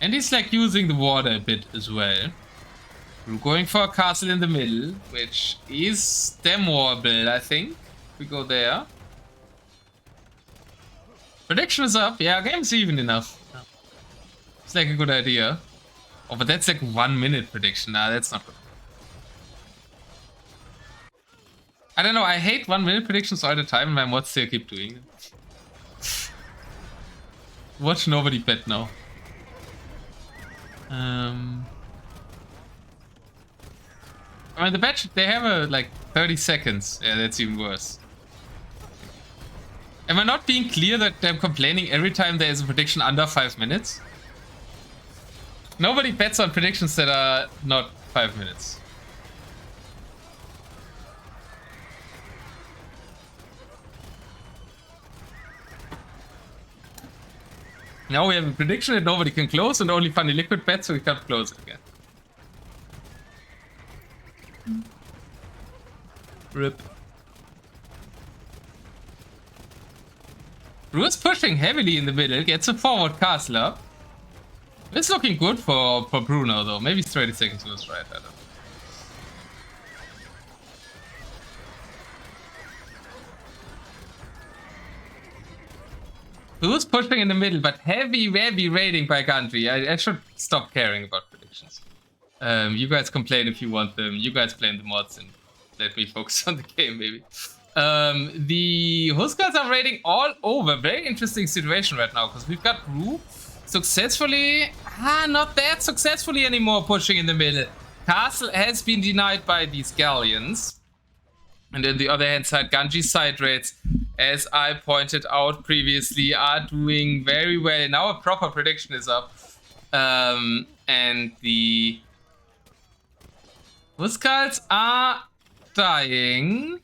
And he's like using the water a bit as well. We're going for a castle in the middle, which is demoable, I think. We go there. Prediction is up. Yeah, game's even enough. It's like a good idea. Oh, but that's like 1 minute prediction. Nah, that's not good. I don't know, I hate 1 minute predictions all the time and my mods still keep doing it. Watch nobody bet now. I mean, the bet, they have a like 30 seconds. Yeah, that's even worse. Am I not being clear that I'm complaining every time there is a prediction under 5 minutes? Nobody bets on predictions that are not 5 minutes. Now we have a prediction that nobody can close and only Funny Liquid bets, so we can't close it again. RIP. Bruh's pushing heavily in the middle, gets a forward castle up. It's looking good for Bruno though. Maybe 30 seconds was right, I don't know. Bruh's pushing in the middle, but heavy raiding by Ganji. I should stop caring about predictions. You guys complain if you want them. You guys blame the mods and let me focus on the game, maybe. The Huskars are raiding all over. Very interesting situation right now, because we've got Bruh successfully, not that successfully anymore, pushing in the middle. Castle has been denied by these galleons. And on the other hand side, Ganji's side raids, as I pointed out previously, are doing very well. Now a proper prediction is up. And the Huskars are dying.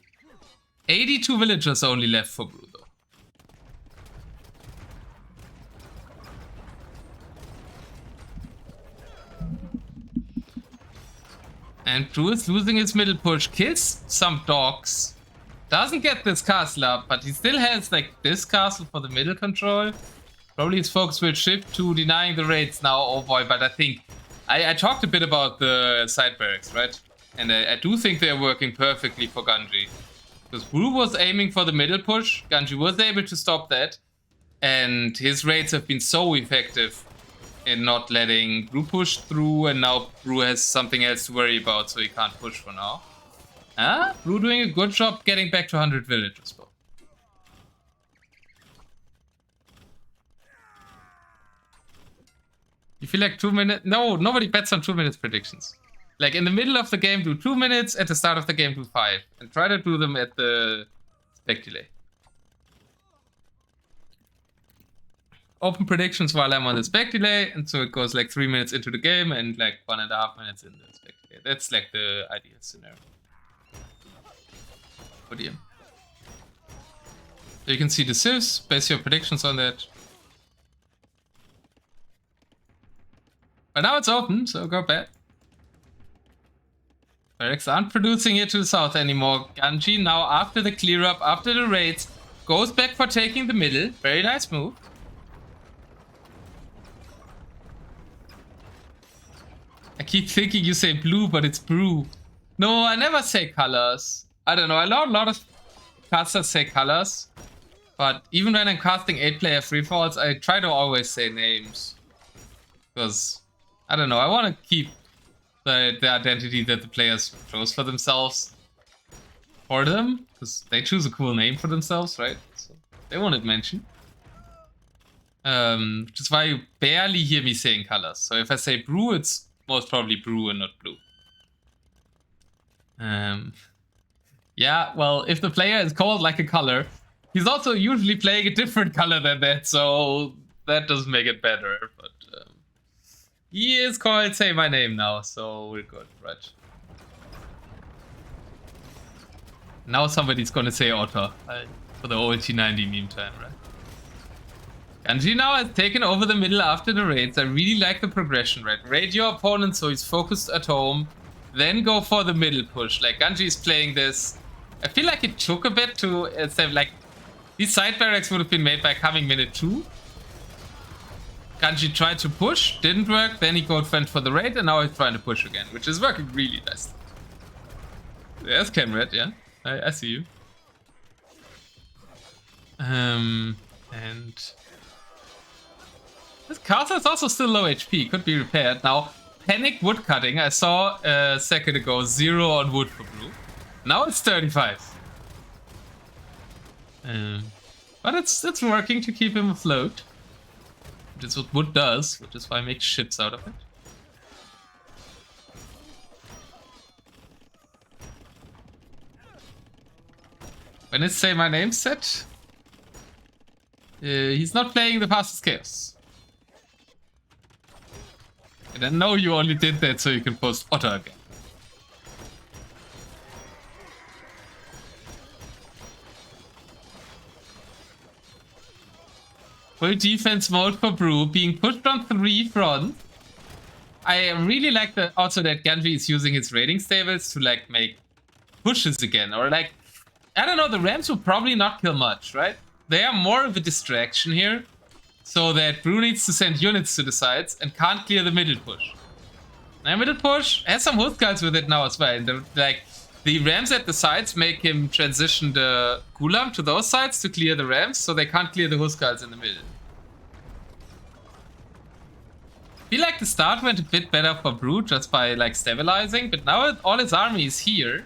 82 villagers only left for Bruh, though. And Bruh is losing his middle push, kills some dogs, doesn't get this castle up, but he still has like this castle for the middle control. Probably his focus will shift to denying the raids now, oh boy, but I think I talked a bit about the side barracks, right? And I do think they're working perfectly for Ganji. Because Bruh was aiming for the middle push, Ganji was able to stop that, and his raids have been so effective in not letting Bruh push through, and now Bruh has something else to worry about, so he can't push for now. Bruh doing a good job getting back to 100 villagers, though. You feel like 2 minutes? No, nobody bets on 2 minutes predictions. Like in the middle of the game, do 2 minutes. At the start of the game, do 5. And try to do them at the spec delay. Open predictions while I'm on the spec delay. And so it goes like 3 minutes into the game and like 1.5 minutes in the spec delay. That's like the ideal scenario. For DM. So you can see the civs, base your predictions on that. But now it's open, so go back. Relics aren't producing here to the south anymore. Ganji now, after the clear up, after the raids, goes back for taking the middle. Very nice move. I keep thinking you say blue, but it's Bruh. No, I never say colors. I don't know. I know a lot of casters say colors. But even when I'm casting 8-player freefalls, I try to always say names. Because, I don't know, I want to keep the identity that the players chose for themselves for them. Because they choose a cool name for themselves, right? So they want it mentioned. Which is why you barely hear me saying colors. So if I say Brew, it's most probably Brew and not Blue. Yeah, well, if the player is called like a color, he's also usually playing a different color than that, so that doesn't make it better. But he is called Say My Name now, so we're good, right? Now somebody's gonna say Otter for the old T90 meme time, right? Ganji now has taken over the middle after the raids. I really like the progression, right? Raid your opponent so he's focused at home, then go for the middle push. Like, Ganji is playing this. I feel like it took a bit to say, like, these side barracks would have been made by coming minute 2. Ganji tried to push, didn't work, then he code went for the raid, and now he's trying to push again, which is working really nicely. There's Camred, yeah. I see you. And this castle is also still low HP, could be repaired. Now, panic woodcutting, I saw a second ago 0 on wood for blue. Now it's 35. But it's working to keep him afloat. Which is what wood does, which is why I make ships out of it. When it's Say My Name set, he's not playing the fastest chaos. And I know you only did that so you can post Otter again. Full defense mode for Brew, being pushed on 3 front. I really like also that Ganji is using his raiding stables to like make pushes again. Or like, I don't know, the Rams will probably not kill much, right? They are more of a distraction here. So that Brew needs to send units to the sides and can't clear the middle push. Now middle push has some Hordes with it now as well. And the Rams at the sides make him transition the Gulam to those sides to clear the Rams, so they can't clear the Hordes in the middle. I feel like the start went a bit better for Brew just by like stabilizing, but now all his army is here,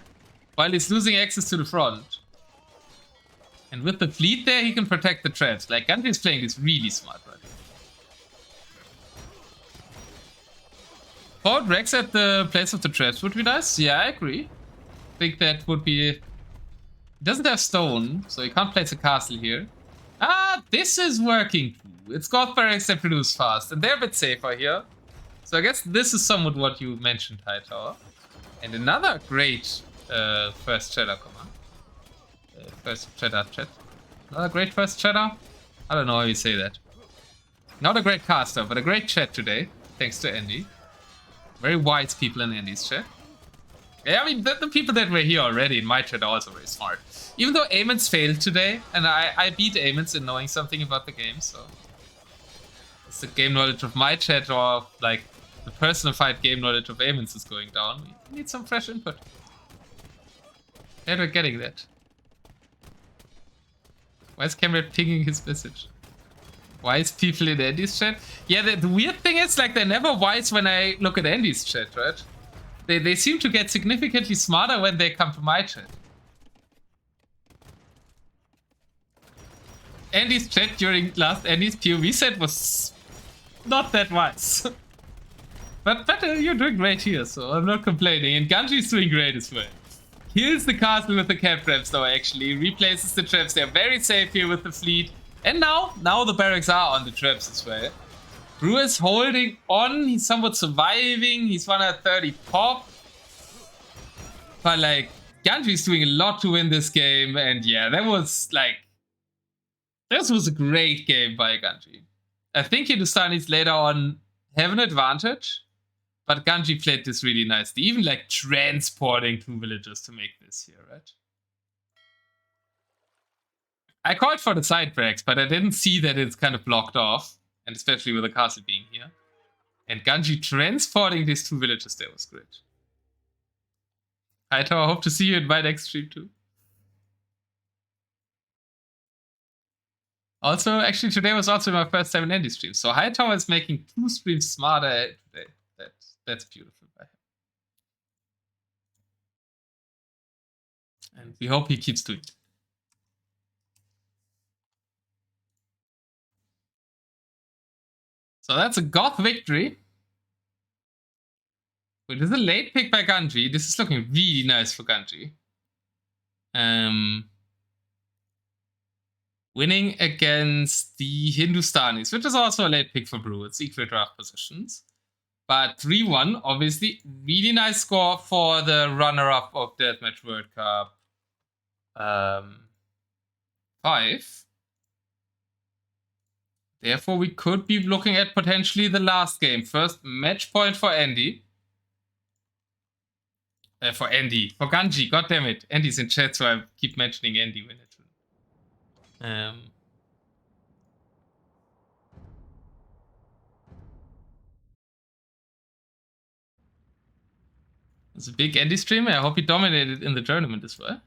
while he's losing access to the front. And with the fleet there, he can protect the traps. Like, Ganji is playing this really smart right now. Forward Rex at the place of the traps would be nice. Yeah, I agree. I think that would be... He doesn't have stone, so he can't place a castle here. Ah, this is working too. It's got barracks that produce fast, and they're a bit safer here. So I guess this is somewhat what you mentioned, Hightower. And another great first cheddar command. First cheddar chat. Another great first cheddar? I don't know how you say that. Not a great caster, but a great chat today. Thanks to Andy. Very wise people in Andy's chat. Yeah, I mean, the people that were here already in my chat are also very smart. Even though Amons failed today, and I beat Amons in knowing something about the game, so... It's the game knowledge of my chat or, like, the personified game knowledge of Amons is going down. We need some fresh input. And we're getting that. Why is Camred pinging his message? Wise people in Andy's chat? Yeah, the weird thing is, like, they're never wise when I look at Andy's chat, right? They seem to get significantly smarter when they come to my chat. Andy's chat during last Andy's POV set was not that wise. but you're doing great here, so I'm not complaining. And Ganji's doing great as well. Kills the castle with the camp traps though, actually. Replaces the traps. They're very safe here with the fleet. And now the barracks are on the traps as well. Brew is holding on. He's somewhat surviving. He's 130 pop. But like, Ganji's doing a lot to win this game. And yeah, that was like... This was a great game by Ganji. I think Hindustanis later on have an advantage. But Ganji played this really nicely. Even like transporting 2 villagers to make this here, right? I called for the side breaks, but I didn't see that it's kind of blocked off. And especially with the castle being here. And Ganji transporting these 2 villagers there was great. Hightower, I hope to see you in my next stream too. Also, actually, today was also my first time in Andy stream. So Hightower is making 2 streams smarter today. That's beautiful by him. And we hope he keeps doing it. So that's a Goth victory. Which is a late pick by Ganji. This is looking really nice for Ganji. Winning against the Hindustanis, which is also a late pick for Bruh. It's equal draft positions. But 3-1, obviously, really nice score for the runner-up of Deathmatch World Cup 5. Therefore, we could be looking at potentially the last game. First match point for Andy. For Ganji, goddammit. Andy's in chat, so I keep mentioning Andy when it's It's a big Andy streamer. I hope he dominated in the tournament as well.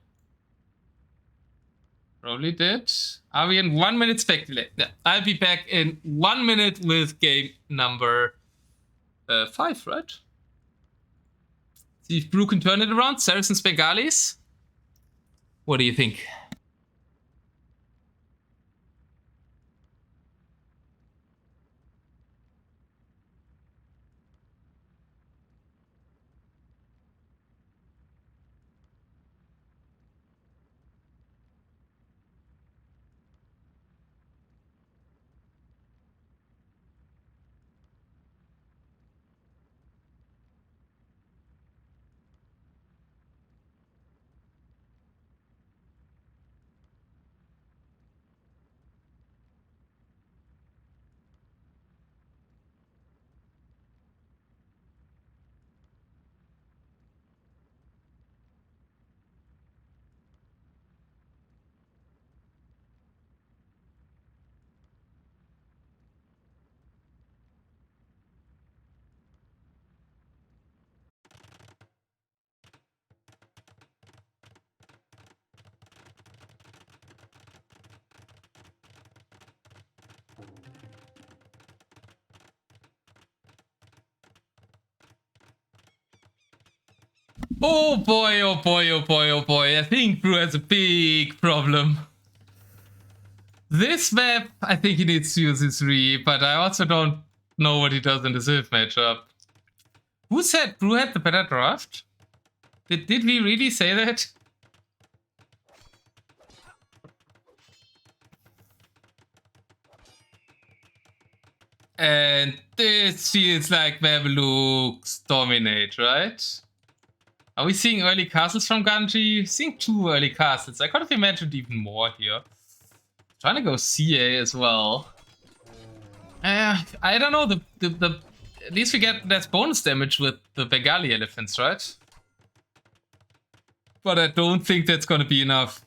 Probably did. Are we in 1 minute speculate? Yeah, I'll be back in 1 minute with game number 5, right? See if Bruh can turn it around. Saracens Bengalis. What do you think? Oh boy, oh boy, oh boy, oh boy. I think Bruh has a big problem. This map, I think he needs to use his re, but I also don't know what he does in the Civ matchup. Who said Bruh had the better draft? Did we really say that? And this feels like Mamelukes dominate, right? Are we seeing early castles from Ganji? Seeing 2 early castles. I could have imagined even more here. Trying to go CA as well. I don't know. At least we get that bonus damage with the Bengali elephants, right? But I don't think that's gonna be enough.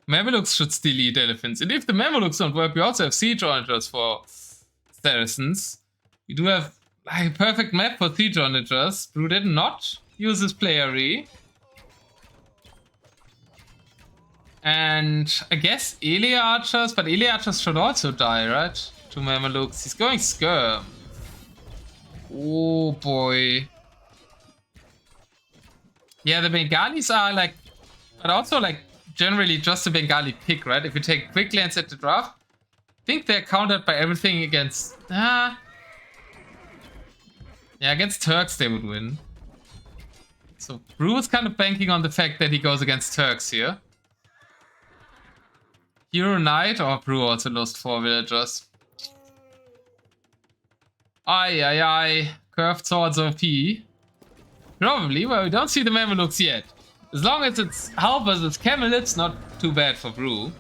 Mamelukes should still eat elephants. And if the Mamelukes don't work, we also have siege onagers for Saracens. We do have like, a perfect map for siege onagers. Bruh did not use his player re. And I guess Ele archers, but Ele archers should also die, right? To Mamelukes. He's going skirm. Oh boy. Yeah, the Bengalis are like, but also like generally just a Bengali pick, right? If you take quick glance at the draft, I think they're countered by everything against. Yeah, against Turks they would win. So Bruh is kind of banking on the fact that he goes against Turks here. Hero Knight or Bruh also lost 4 villagers. Aye. Curved swords OP. Probably, well, we don't see the Mamelukes yet. As long as it's Halp versus Camel, it's not too bad for Bruh.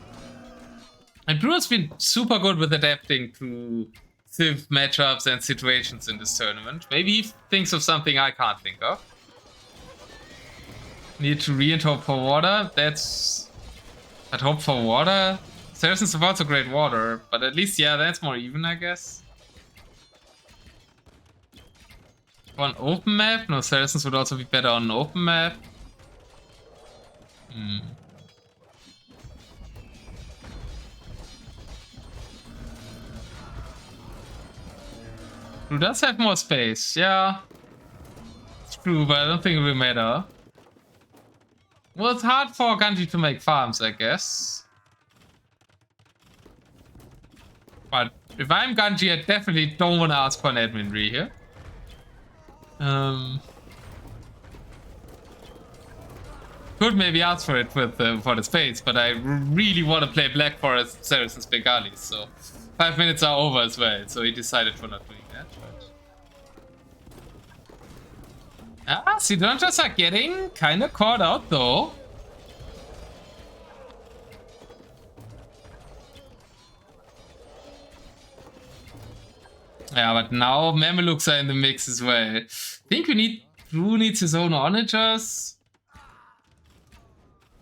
And Bruh has been super good with adapting to Civ matchups and situations in this tournament. Maybe he thinks of something I can't think of. Need to re and hope for water. That's... I'd hope for water. Saracens have also great water, but at least, yeah, that's more even, I guess. On open map? No, Saracens would also be better on an open map. Who does have more space? Yeah. It's true, but I don't think it will matter. Well, it's hard for Ganji to make farms, I guess. But if I'm Ganji, I definitely don't want to ask for an admin re here. Could maybe ask for it with for the space, but I really want to play Black Forest Saracen's Bengalis, so 5 minutes are over as well, so he decided for not doing that. But... Sidranjas are getting kind of caught out though. Yeah, but now Mamelukes are in the mix as well. I think Drew needs his own onagers.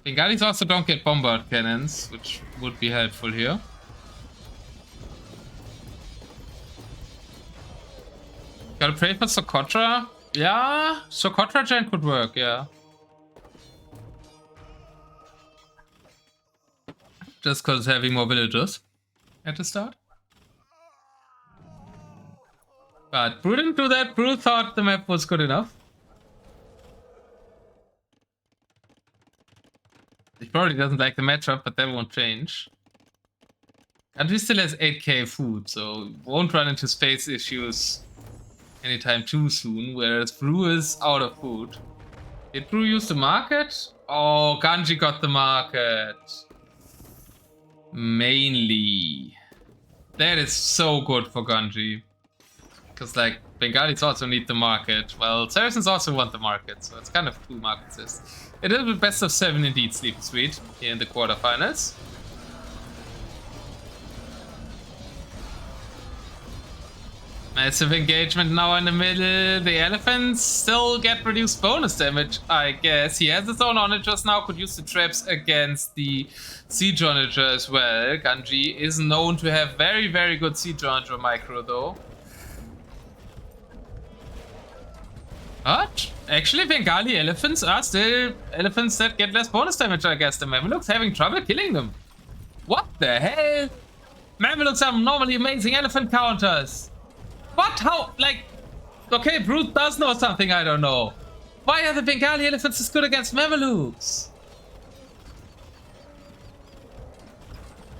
Bengalis also don't get bombard cannons, which would be helpful here. Gotta pray for Socotra. Yeah, Socotra Giant could work, yeah. Just cause having more villagers at the start. But Brew didn't do that. Brew thought the map was good enough. He probably doesn't like the matchup, but that won't change. Ganji still has 8k food, so won't run into space issues anytime too soon, whereas Brew is out of food. Did Brew use the market? Oh, Ganji got the market. Mainly. That is so good for Ganji. Because, like, Bengalis also need the market. Well, Saracens also want the market, so it's kind of two markets. It is the best of 7 indeed, Sleepy Sweet, here in the quarterfinals. Massive engagement now in the middle. The elephants still get reduced bonus damage, I guess. He has his own onagers now, could use the traps against the siege onager as well. Ganji is known to have very, very good siege onager micro, though. But actually, Bengali elephants are still elephants that get less bonus damage, I guess. The Mamelukes having trouble killing them. What the hell? Mamelukes are normally amazing elephant counters. What? How? Like, okay, Brute does know something I don't know. Why are the Bengali elephants as good against Mamelukes?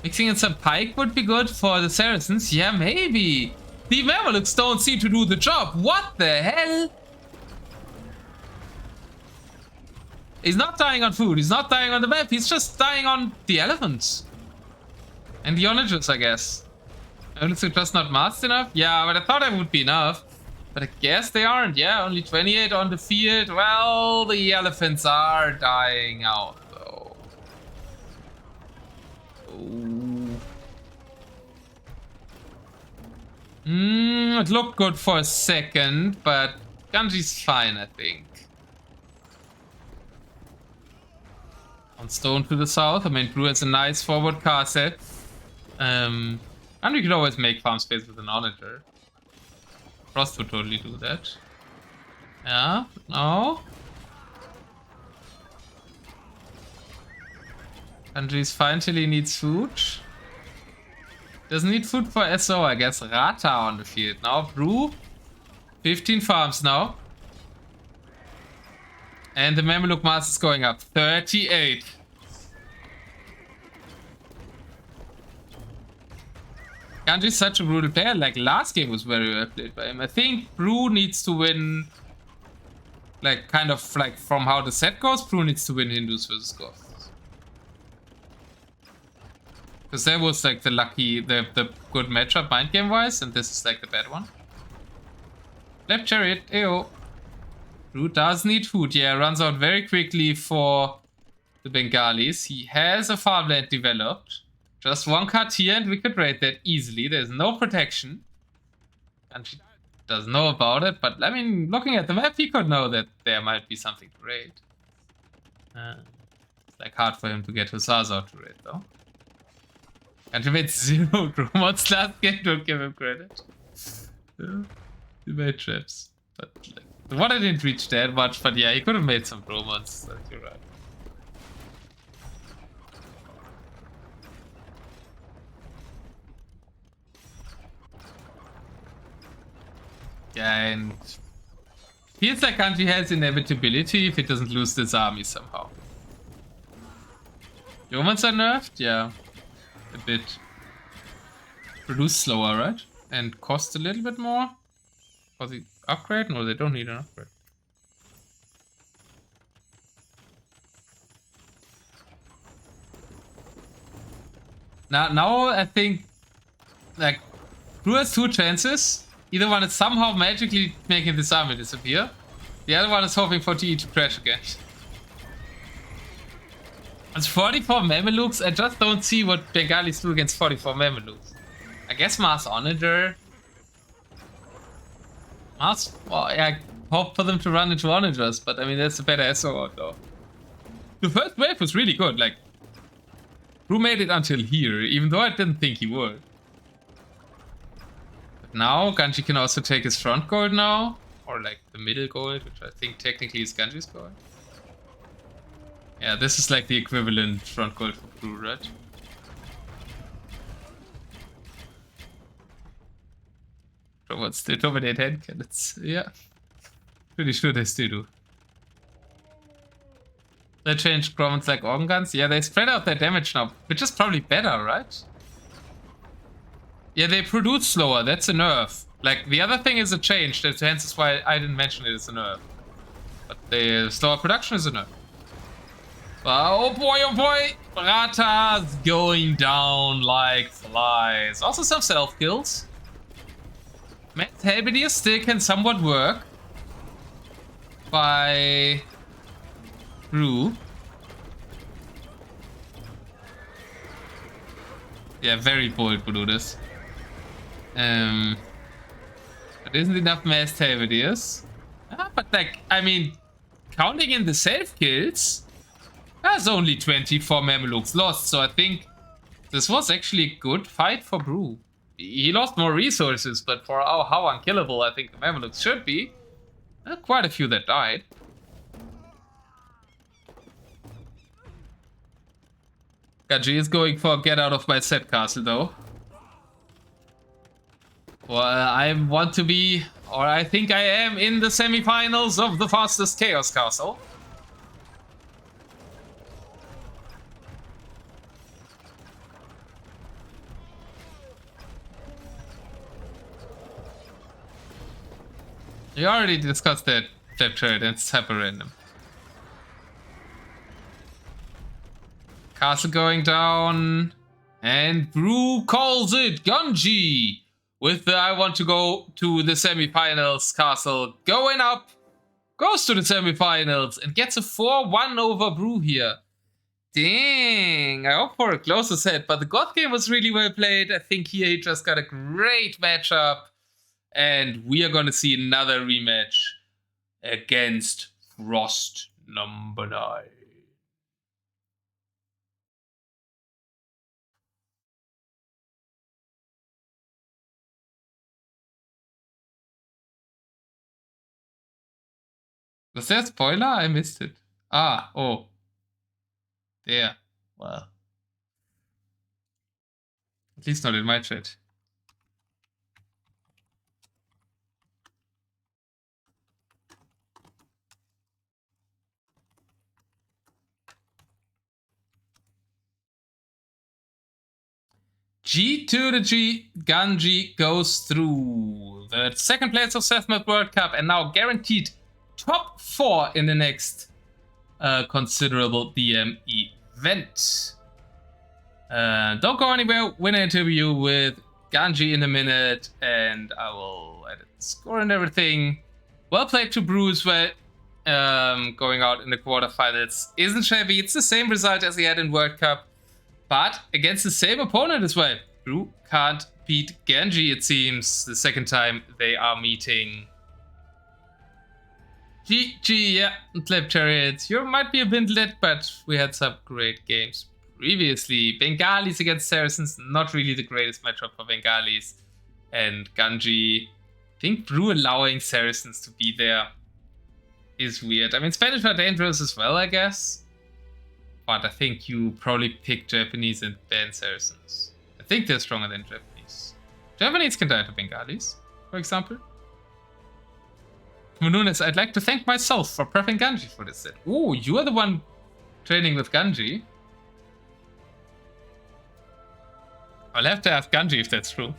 Mixing in some pike would be good for the Saracens. Yeah, maybe. The Mamelukes don't seem to do the job. What the hell? He's not dying on food, he's not dying on the map, he's just dying on the elephants. And the onagers, I guess. Elephants are just not masked enough? Yeah, but I thought that would be enough. But I guess they aren't. Yeah, only 28 on the field. Well, the elephants are dying out, though. Ooh. It looked good for a second, but Ganji's fine, I think. On stone to the south. I mean, Blue has a nice forward castle. And we could always make farm space with an onager. Frost would totally do that. Yeah, no. Ganji's fine till he needs food. Doesn't need food for SO, I guess. Rata on the field. Now, Brew. 15 farms now. And the Mameluke mass is going up. 38. Ganji's such a brutal player. Like, last game was very well played by him. I think Brew needs to win... Like, kind of, like, from how the set goes, Brew needs to win Hindus versus Ghosts. Because that was, like, the lucky... The good matchup mind game-wise, and this is, like, the bad one. Left chariot, AO. Brew does need food, yeah, runs out very quickly for the Bengalis. He has a farmland developed. Just one cut here and we could raid that easily. There's no protection. And she doesn't know about it, but I mean, looking at the map, he could know that there might be something to raid. It's like hard for him to get Hussars out to raid though. And he made 0 Gromons last game, don't give him credit. He made traps. But like, the water didn't reach that much, but yeah, he could have made some Gromons, so you're right. Yeah, and feels like Ganji has inevitability if it doesn't lose this army somehow. Humans are nerfed? Yeah, a bit. Produce slower, right? And cost a little bit more? For the upgrade? No, they don't need an upgrade. Now I think, like, Bruh has two chances. Either one is somehow magically making this army disappear. The other one is hoping for TE to crash again. It's 44 Mamelukes. I just don't see what Bengalis do against 44 Mamelukes. I guess Mars Onager. Mars, well, yeah, hope for them to run into Onagers, but I mean, that's a better SO though. The first wave was really good, like, Bruh made it until here, even though I didn't think he would. But now, Ganji can also take his front gold now, or like the middle gold, which I think technically is Ganji's gold. Yeah, this is like the equivalent front gold for Bruh, right? Robots still dominate hand cannons. Yeah. Pretty sure they still do. They changed Gromans like organ guns. Yeah, they spread out their damage now, which is probably better, right? Yeah, they produce slower. That's a nerf. Like, the other thing is a change. That's hence why I didn't mention it as a nerf. But the slower production is a nerf. Oh boy, oh boy! Rata's going down like flies. Also some self-kills. Mass Halberdier still can somewhat work. By Bruh. Yeah, very bold to do this. But isn't enough Mass Halberdiers. But like, I mean, counting in the self-kills, there's only 24 Mamelukes lost, so I think this was actually a good fight for Bruh. He lost more resources, but for how unkillable I think the Mamelukes should be, quite a few that died. Ganji is going for get out of my set castle though. Well, I want to be, or I think I am, in the semifinals of the fastest Chaos Castle. We already discussed that flip trade and it's Hyperrandom. Castle going down. And Bruh calls it Ganji. With the I want to go to the semifinals castle going up. Goes to the semifinals and gets a 4-1 over Bruh here. Dang, I hope for a closer set, but the God game was really well played. I think here he just got a great matchup. And we are going to see another rematch against Frost number 9. Was there a spoiler? I missed it. Ah, oh. There. Well. At least not in my chat. G to the G, Ganji goes through the second place of Zetnus World Cup and now guaranteed top 4 in the next considerable DM event. Don't go anywhere, win an interview with Ganji in a minute and I will edit the score and everything. Well played to Bruh as well. Going out in the quarterfinals isn't shabby. It's the same result as he had in World Cup. But against the same opponent as well. Bruh can't beat Ganji, it seems, the second time they are meeting. GG, yeah, Clap Chariots. You might be a bit lit, but we had some great games previously. Bengalis against Saracens, not really the greatest matchup for Bengalis. And Ganji, I think Bruh allowing Saracens to be there is weird. I mean, Spanish are dangerous as well, I guess. But I think you probably pick Japanese and ban Saracens. I think they're stronger than Japanese. Japanese can die to Bengalis, for example. Nunes, I'd like to thank myself for prepping Ganji for this set. Ooh, you are the one training with Ganji. I'll have to ask Ganji if that's true.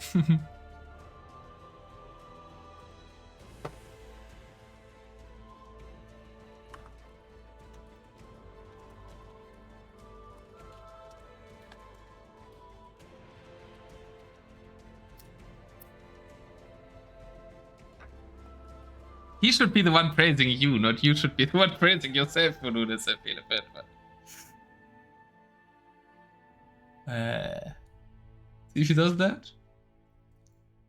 He should be the one praising you, not you should be the one praising yourself, Nunes. I feel a bit, but... see if he does that.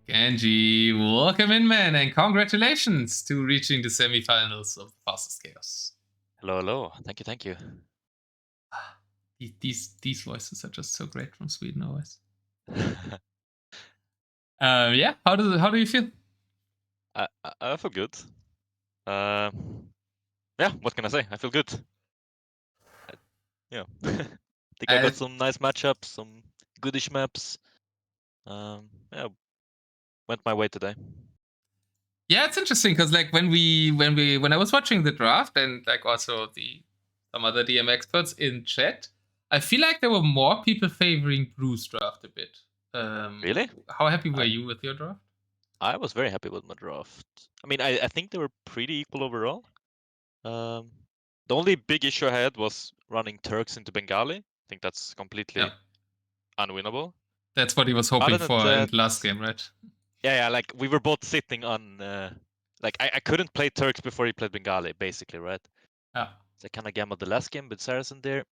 Ganji, welcome in, man, and congratulations to reaching the semifinals of Fastest Chaos. Hello, hello. Thank you, thank you. These voices are just so great from Sweden always. Yeah, how do you feel? I feel good. Yeah, what can I say? I feel good. Yeah, I think I got some nice matchups, some goodish maps. Yeah, went my way today. Yeah, it's interesting because like when I was watching the draft and like also some other DM experts in chat, I feel like there were more people favoring Bruh's draft a bit. Really? How happy were you with your draft? I was very happy with my draft. I mean, I think they were pretty equal overall. The only big issue I had was running Turks into Bengali. I think that's completely unwinnable. That's what he was hoping for in the last game, right? Yeah, like we were both sitting on like I couldn't play Turks before he played Bengali, basically, right? Yeah. So I kind of gambled the last game with Saracen there.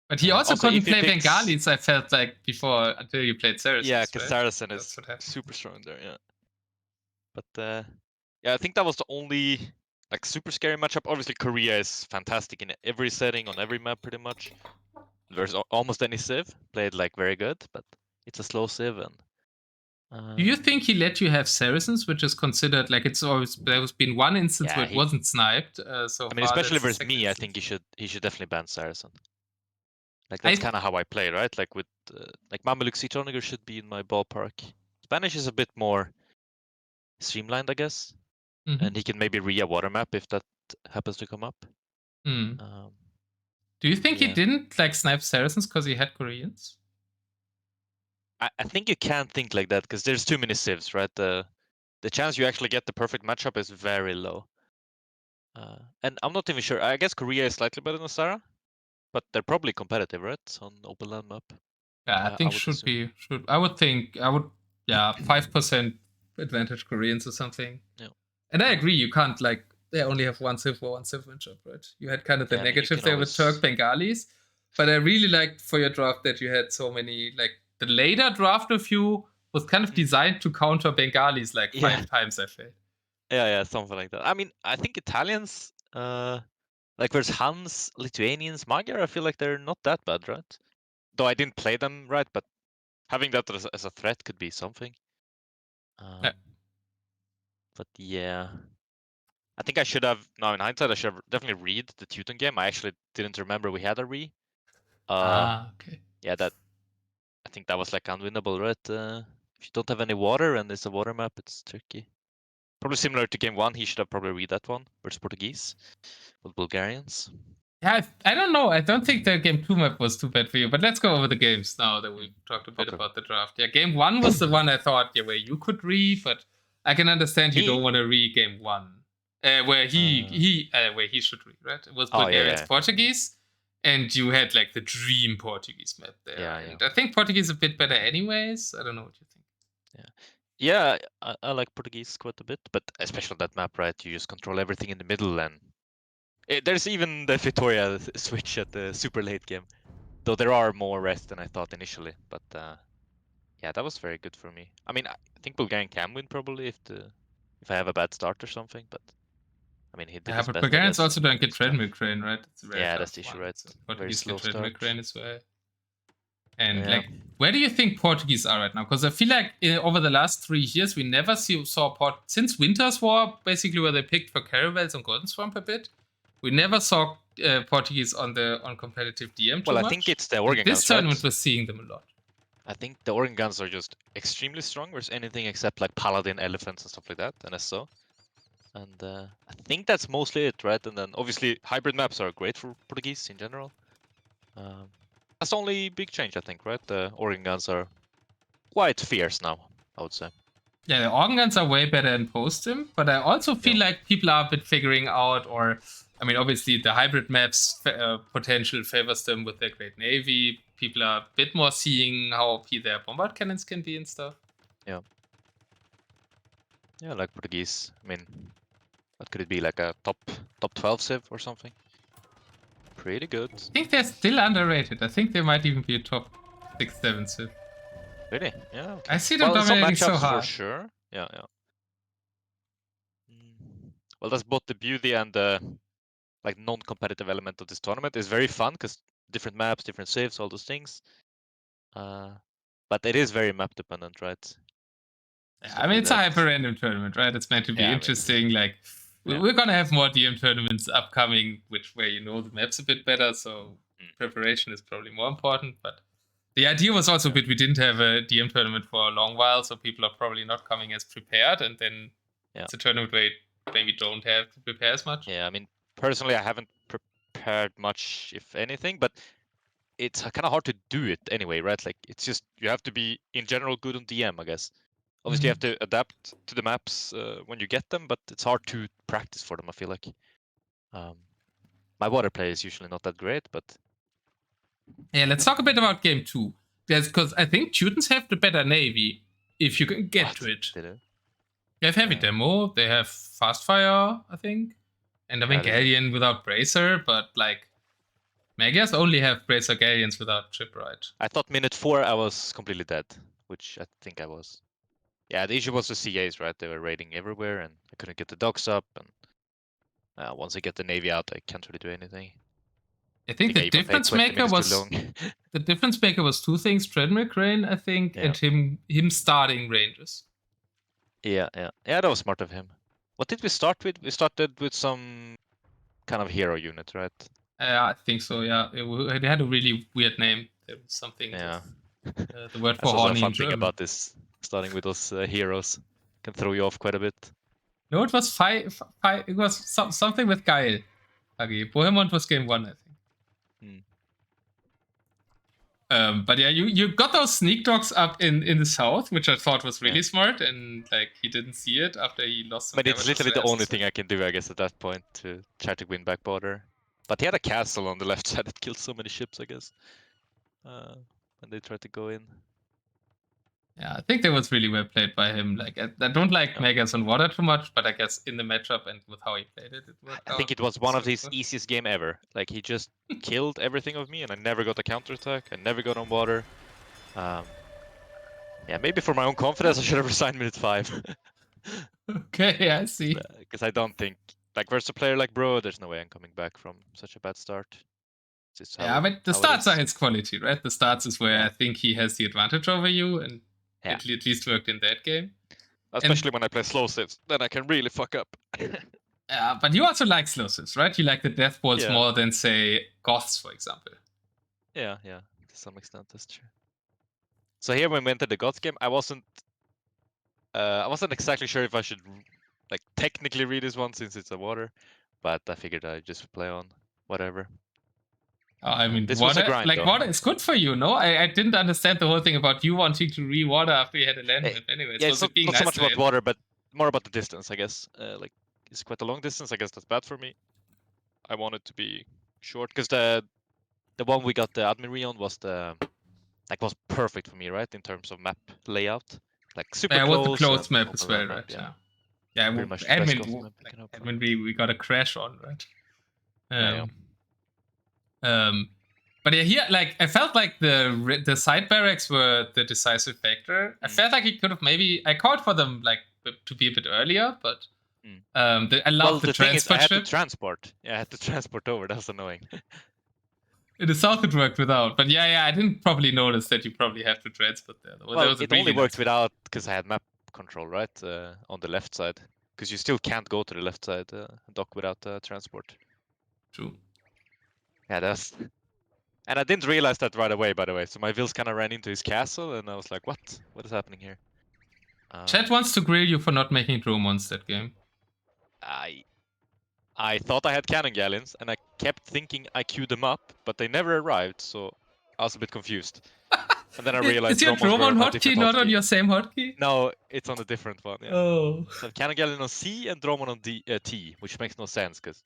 But he also couldn't play Bengalis, I felt like, before, until you played Saracen. Yeah, because Saracen is super strong there, yeah. But yeah, I think that was the only like super scary matchup. Obviously, Korea is fantastic in every setting, on every map, pretty much. There's almost any civ played like very good, but it's a slow civ. And do you think he let you have Saracens, which is considered like it's always there's been one instance where it wasn't sniped? So I mean, especially versus me, I think he should definitely ban Saracen. Like that's kind of how I play, right? Like with like Mameluke Siege Onager should be in my ballpark. Spanish is a bit more streamlined, I guess, and he can maybe re a water map if that happens to come up. Do you think he didn't like snipe Saracens because he had Koreans? I think you can't think like that because there's too many civs, right? The chance you actually get the perfect matchup is very low. And I'm not even sure. I guess Korea is slightly better than Sarah, but they're probably competitive, right? On open land map. Yeah, I think I would think 5% advantage Koreans or something. Yeah. And I agree, you can't like they only have one civ for one civ matchup, right? You had kind of the negative there with Turk Bengalis. But I really liked for your draft that you had so many like the later draft of you was kind of designed to counter Bengalis like 5 times, I feel. Yeah, something like that. I mean, I think Italians, like there's Huns, Lithuanians, Magyar, I feel like they're not that bad, right? Though I didn't play them right, but having that as a threat could be something. But yeah, I think I should have, now in hindsight, I should have definitely read the Teuton game. I actually didn't remember we had a re. Okay. Yeah, I think that was like unwinnable, right? If you don't have any water and it's a water map, it's tricky. Probably similar to game 1, he should have probably read that one versus Portuguese with Bulgarians. Yeah, I don't know. I don't think the game 2 map was too bad for you, but let's go over the games now that we've talked a bit about the draft. Yeah, game 1 was the one I thought, where you could re, but I can understand you don't want to re game 1. Where he should re, right? It was Bulgarians Portuguese, and you had like the dream Portuguese map there. And I think Portuguese is a bit better anyways. I don't know what you think. Yeah, I like Portuguese quite a bit, but especially that map, right? You just control everything in the middle, and there's even the Vitoria switch at the super late game. Though there are more rests than I thought initially, but yeah, that was very good for me. I mean, I think Bulgarian can win probably if I have a bad start or something, but I mean, he did his but best. Bulgarians also don't get treadmill crane, right? That's the issue, right? So Portuguese get treadmill crane as well. And like, where do you think Portuguese are right now? Because I feel like over the last 3 years, we never saw since Winter's War, basically where they picked for Caravels and Golden Swamp a bit. We never saw Portuguese on competitive DM too much. Well, I think it's the organ guns. This tournament we're seeing them a lot. I think the organ guns are just extremely strong versus anything except like Paladin, Elephants, and stuff like that, and SO. And I think that's mostly it, right? And then obviously hybrid maps are great for Portuguese in general. That's the only big change, I think, right? The organ guns are quite fierce now, I would say. Yeah, the organ guns are way better in post-sim, but I also feel Yeah. like people are a bit figuring out, or I mean, obviously the hybrid maps potential favors them with their great navy. People are a bit more seeing how OP their bombard cannons can be and stuff. Yeah. Yeah, like Portuguese. I mean, what could it be? Like a top 12 civ or something? Pretty good. I think they're still underrated. I think they might even be a top 6, 7 civ. Really? Yeah. Okay. I see them Well, in some dominating so matchups for hard. sure. Yeah, yeah. Well, that's both the beauty and the like non-competitive element of this tournament. Is very fun because different maps, different saves, all those things. But it is very map dependent, right? Yeah, I mean, it's a hyper-random tournament, right? It's meant to be Yeah, I mean, interesting. Like, yeah. we're gonna have more DM tournaments upcoming, where you know the maps a bit better, so preparation is probably more important. But the idea was also a bit we didn't have a DM tournament for a long while, so people are probably not coming as prepared, and then it's a tournament where you maybe don't have to prepare as much. Yeah, I mean, personally, I haven't prepared much, if anything, but it's kind of hard to do it anyway, right? Like, it's just you have to be in general good on DM, I guess. Obviously, you have to adapt to the maps when you get them, but it's hard to practice for them, I feel like. My water play is usually not that great, but... Yeah, let's talk a bit about game 2. Because I think Teutons have the better navy, if you can get to it. They have heavy demo, they have fast fire, I think. And I mean, Galleon without bracer, but like... Magias only have bracer Galleons without chip, right? I thought minute 4 I was completely dead, which I think I was. Yeah, the issue was the CAs, right? They were raiding everywhere, and I couldn't get the docks up, and once I get the navy out, I can't really do anything. I think the difference maker was the difference maker was two things: treadmill crane, I think, and him starting ranges. Yeah, that was smart of him. What did we start with? We started with some kind of hero unit, right? I think so. Yeah, it had a really weird name. There was something. Yeah. With, the word for horny. horny That's a fun in German. thing about this, starting with those heroes, can throw you off quite a bit. No, it was it was something with Geil. Huggie. Bohemond was game 1, I think. But yeah, you got those sneak dogs up in the south, which I thought was really smart, and like he didn't see it after he lost some. But it's literally the only thing I can do, I guess, at that point to try to win back border. But he had a castle on the left side that killed so many ships, I guess. When they tried to go in. Yeah, I think that was really well played by him. Like, I don't like Megas on water too much, but I guess in the matchup and with how he played it, I think it was one of his easiest game ever. Like, he just killed everything of me, and I never got a counterattack. I never got on water. Yeah, maybe for my own confidence, I should have resigned minute 5. Okay, I see. Because I don't think, like, versus a player like Bruh, there's no way I'm coming back from such a bad start. Yeah, but the starts are his quality, right? The starts is where I think he has the advantage over you, and it at least worked in that game. Especially when I play slow civs, then I can really fuck up. Yeah, but you also like slow civs, right? You like the death balls more than, say, Goths, for example. Yeah, to some extent, that's true. So here when we entered the Goths game, I wasn't exactly sure if I should like technically read this one since it's a water, but I figured I'd just play on whatever. I mean, this water, was a grind, like, water is good for you, no? I didn't understand the whole thing about you wanting to re-water after you had a land map anyway. Yeah, it's not so much about water, but more about the distance, I guess. Like, it's quite a long distance, I guess that's bad for me. I want it to be short, because the one we got the Admin on was was perfect for me, right? In terms of map layout. Like, super close. Yeah, with the closed map as well, right? Yeah, pretty much admin we got a crash on, right? But yeah, here, like, I felt like the side barracks were the decisive factor. I felt like he could have I called for them like to be a bit earlier, but I love the transport ship. I had to transport. Yeah, I had to transport over. That was annoying. In the south it worked without, but yeah, I didn't probably notice that you probably have to transport there. Well, it only worked without because I had map control, right, on the left side. Because you still can't go to the left side dock without transport. True. Yeah, that's... And I didn't realize that right away, by the way. So my Vils kind of ran into his castle, and I was like, what? What is happening here? Chat wants to grill you for not making Dromons that game. I thought I had cannon galleons, and I kept thinking I queued them up, but they never arrived, so I was a bit confused. And then I realized Is your Dromons were Dromon on a hotkey different not on hotkey. your same hotkey? No, it's on a different one. Yeah. Oh. So cannon galleon on C and Dromon on T, which makes no sense because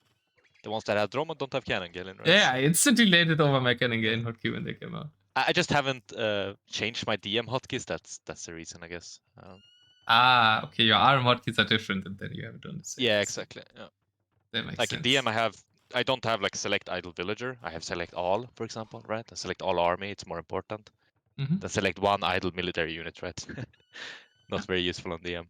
the ones that have Dromon don't have cannon galleon, right? Yeah, I instantly laid it over my Cannon Gain hotkey when they came out. I just haven't changed my DM hotkeys. That's the reason, I guess. Okay, your ARM hotkeys are different, and then you have it on the same. Yeah, exactly. Yeah. That makes like sense. in DM, I don't have like select idle villager. I have select all, for example, right? I select all army. It's more important than select one idle military unit, right? Not very useful on DM.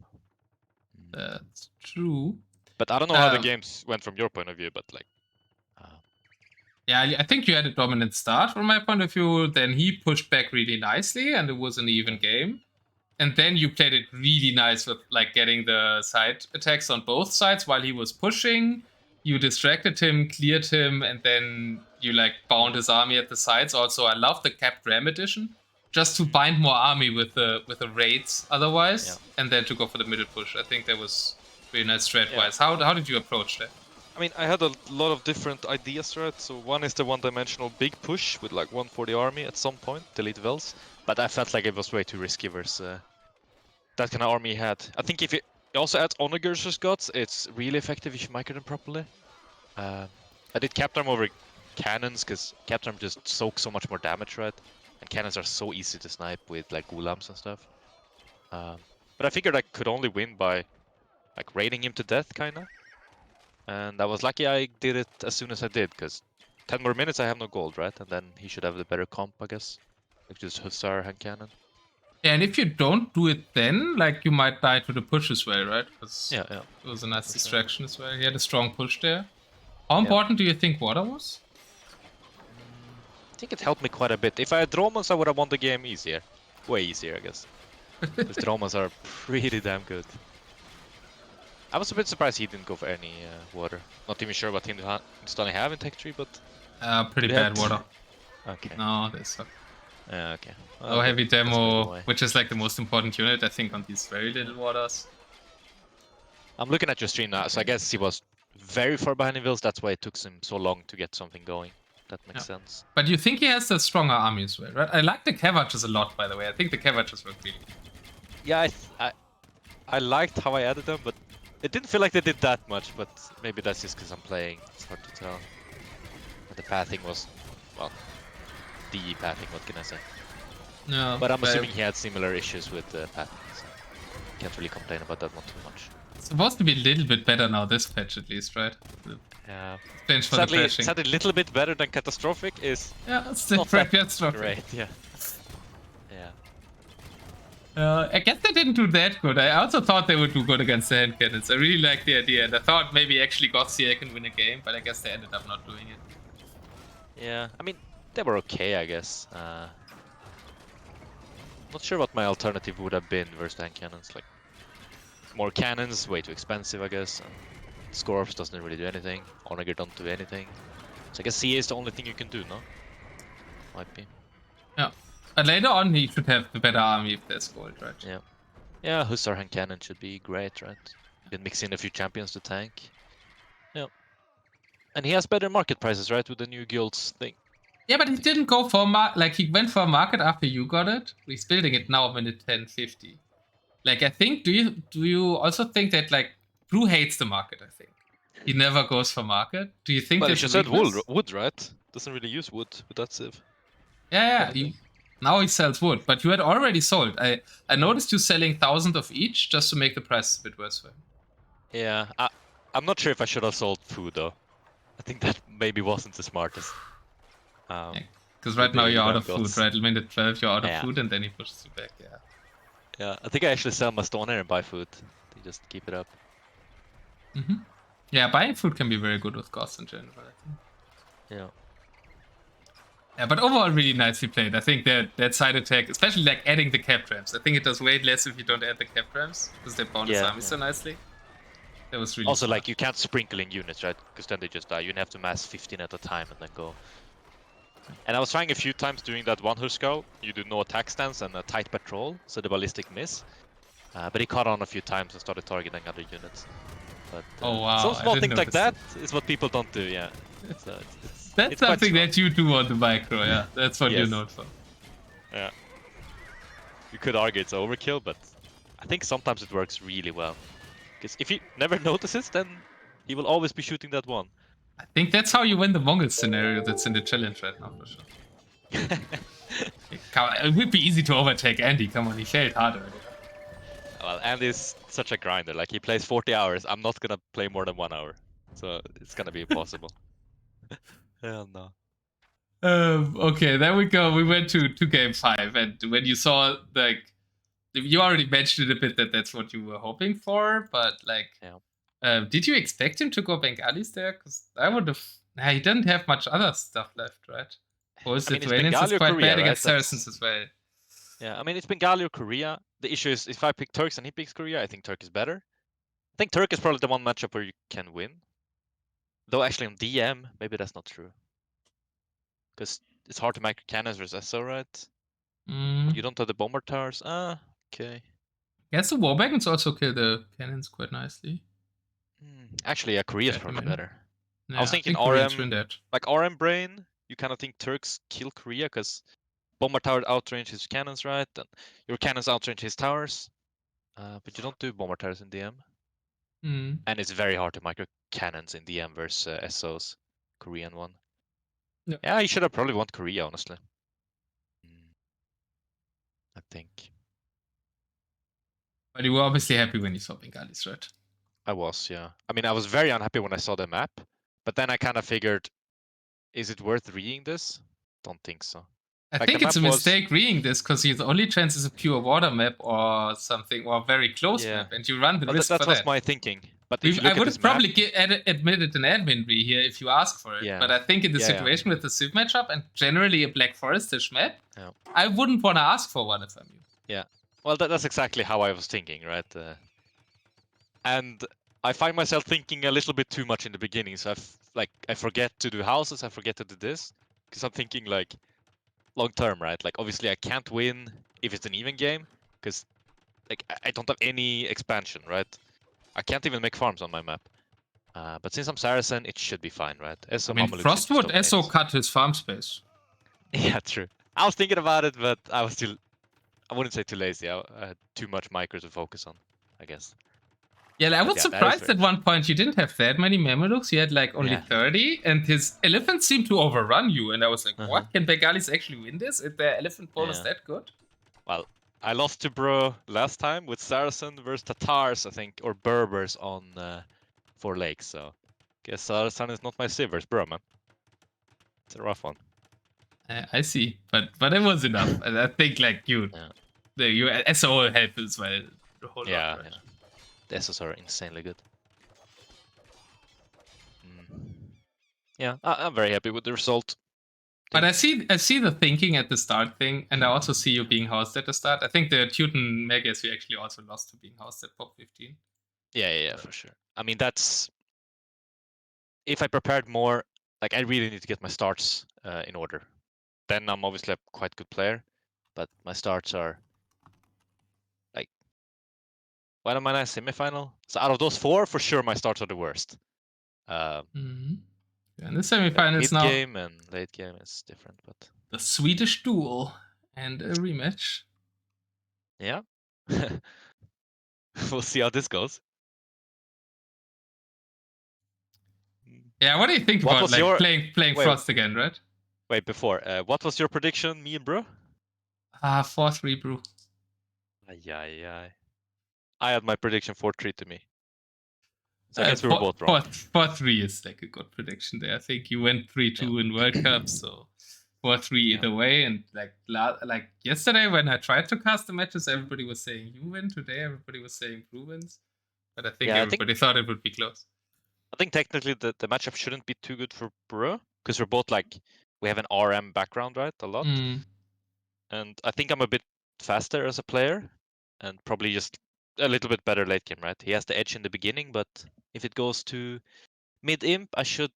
That's true. But I don't know how the games went from your point of view, but like. Yeah, I think you had a dominant start from my point of view. Then he pushed back really nicely, and it was an even game. And then you played it really nice with like getting the side attacks on both sides while he was pushing. You distracted him, cleared him, and then you like bound his army at the sides. Also, I love the capped ram edition, just to bind more army with the raids otherwise, and then to go for the middle push. I think that was really nice strat-wise. How did you approach that? I mean, I had a lot of different ideas, right? So one is the one-dimensional big push with like 140 army at some point, delete Vels. But I felt like it was way too risky versus that kind of army he had. I think if it also adds onagers or scots, it's really effective if you micro them properly. I did Captarm over cannons because Captarm just soaks so much more damage, right? And cannons are so easy to snipe with like gulams and stuff. But I figured I could only win by like raiding him to death, kinda. And I was lucky I did it as soon as I did, because 10 more minutes I have no gold, right? And then he should have the better comp, I guess. Like just Hussar, hand cannon. Yeah, and if you don't do it then, like you might die to the push as well, right? Yeah. It was a nice distraction as well. He had a strong push there. How important do you think water was? I think it helped me quite a bit. If I had Dromons, I would have won the game easier. Way easier, I guess. Because Dromons are pretty damn good. I was a bit surprised he didn't go for any water. Not even sure what Hindustani have in Tech Tree, but... Pretty bad water. Okay. No, they suck. Okay. Well, heavy demo, which is like the most important unit, I think, on these very little waters. I'm looking at your stream now, so I guess he was very far behind in Vils. That's why it took him so long to get something going. That makes sense. But you think he has the stronger army as well, right? I like the Cavages a lot, by the way. I think the Cavages work really good. Yeah, I liked how I added them, but it didn't feel like they did that much, but maybe that's just because I'm playing. It's hard to tell. But the pathing was, well, the pathing, what can I say? No, but I'm assuming he had similar issues with the pathing, so can't really complain about that one too much. It's supposed to be a little bit better now, this patch at least, right? Yeah. Sadly, a little bit better than Catastrophic is... Yeah, it's still pretty catastrophic. Right, yeah. I guess they didn't do that good. I also thought they would do good against the hand cannons. I really liked the idea, and I thought maybe actually Gothia can win a game, but I guess they ended up not doing it. Yeah, I mean, they were okay, I guess. Not sure what my alternative would have been versus hand cannons. Like, more cannons, way too expensive, I guess. And Scorps doesn't really do anything. Onager don't do anything. So I guess CA is the only thing you can do, no? Might be. Yeah. But later on, he should have the better army if there's gold, right? Yeah. Yeah, Hussar hand cannon should be great, right? You can mix in a few champions to tank. Yeah. And he has better market prices, right, with the new guilds thing. Yeah, but he didn't go for he went for a market after you got it. He's building it now minute 10:50. Like, I think, do you also think that like Brew hates the market? I think he never goes for market. Do you think? Well, that you just said wood, right? Doesn't really use wood with that civ. Yeah. Now he sells wood, but you had already sold. I noticed you selling thousands of each just to make the price a bit worse for him. Yeah, I'm not sure if I should have sold food though. I think that maybe wasn't the smartest. Because right now you're out of food, right? Minute 12 you're out of food, and then he pushes you back. Yeah. Yeah, I think I actually sell my stone here and buy food. To just keep it up. Yeah, buying food can be very good with costs in general, I think. Yeah. Yeah, but overall really nicely played. I think that side attack, especially like adding the cap ramps, I think it does way less if you don't add the cap ramps, because they bound his army so nicely. That was really also smart. Like you can't sprinkle in units, right? Because then they just die. You have to mass 15 at a time and then go. And I was trying a few times doing that one Huskau. You do no attack stance and a tight patrol, so the ballistic miss. But he caught on a few times and started targeting other units. But Oh wow, some I small didn't things like notice that is what people don't do. Yeah. So That's it's quite something strong. that you do on the micro, yeah. That's what you're Yes. known for. Yeah. You could argue it's overkill, but I think sometimes it works really well. Because if he never notices, then he will always be shooting that one. I think that's how you win the Mongol scenario that's in the challenge right now, for sure. It would be easy to overtake Andy. Come on, he failed hard already. Well, Andy's such a grinder. Like, he plays 40 hours. I'm not gonna play more than 1 hour. So it's gonna be impossible. Hell no. Okay, there we go. We went to game 5, and when you saw, like, you already mentioned a bit that that's what you were hoping for, but, like, Yeah. did you expect him to go Bengalis there? Because I would have. Nah, he didn't have much other stuff left, right? Or is I mean, it it's Venus is Bengali or quite Korea, bad right? against Saracens as well. Yeah, I mean, it's Bengali or Korea. The issue is, if I pick Turks and he picks Korea, I think Turk is better. I think Turk is probably the one matchup where you can win. Though actually on DM, maybe that's not true. Because it's hard to make cannons versus SO, right? You don't have the bomber towers. Ah, okay. Yes, the warbagons also kill the cannons quite nicely. Actually, yeah, Korea is probably better. Yeah, I was thinking Koreans RM, win that. like RM brain, you kind of think Turks kill Korea because bomber tower outrange his cannons, right? And your cannons outrange his towers. But you don't do bomber towers in DM. And it's very hard to micro cannons in DM versus SO's Korean one. Yeah, you should have probably won Korea, honestly. I think. But you were obviously happy when you saw Bengalis, right? I was, yeah. I mean, I was very unhappy when I saw the map, but then I kind of figured, is it worth reading this? Don't think so. I think it's a mistake reading this because the only chance is a pure water map or something, or a very close map, and you run the risk for that. That was my thinking. But if you look I would at have probably admitted an admin re here if you ask for it. Yeah. But I think in the situation with the Civ matchup and generally a Black Forestish map, I wouldn't want to ask for one if I'm you. Yeah. Well, that's exactly how I was thinking, right? And I find myself thinking a little bit too much in the beginning. So I forget to do houses, I forget to do this. Because I'm thinking like long term, right? Like obviously I can't win if it's an even game. Because like I don't have any expansion, right? I can't even make farms on my map. But since I'm Saracen, it should be fine, right? I mean, Frostwood SO cut his farm space. Yeah, true. I was thinking about it, but I was still, I wouldn't say too lazy. I had too much micro to focus on, I guess. Yeah, I was surprised at one point you didn't have that many Mamelukes. You had like only 30, and his elephants seemed to overrun you. And I was like, what? Can Bengalis actually win this? Is their elephant bonus that good? Well, I lost to Bruh last time with Saracen versus Tatars, I think, or Berbers on 4 Lakes. So, guess Saracen is not my Civ versus Bruh, man. It's a rough one. I see, but it was enough. And I think like your SO helped as well. A whole lot, right? The SOs are insanely good. Yeah, I'm very happy with the result. But I see the thinking at the start thing, and I also see you being housed at the start. I think the Teuton Megas you actually also lost to being housed at pop 15. Yeah, for sure. I mean, that's if I prepared more. Like I really need to get my starts in order. Then I'm obviously a quite good player, but my starts are like, what am I in semifinal? So out of those 4, for sure my starts are the worst. And the semifinals now. Mid game and late game is different, but the Swedish duel and a rematch. Yeah, we'll see how this goes. Yeah, what do you think about like playing Frost again, right? Wait, before what was your prediction, me and Bruh? 4-3 Bruh. I had my prediction 4-3 to me. So I guess we were both wrong. 4-3 is like a good prediction there. I think you went 3-2 in World Cup, so 4-3 either way. And like yesterday when I tried to cast the matches, everybody was saying you win. Today everybody was saying Bruh wins. But I think everybody thought it would be close. I think technically the matchup shouldn't be too good for Bruh, because we're both like, we have an RM background, right? A lot. And I think I'm a bit faster as a player, and probably just a little bit better late game, right? He has the edge in the beginning, but if it goes to mid-imp, I should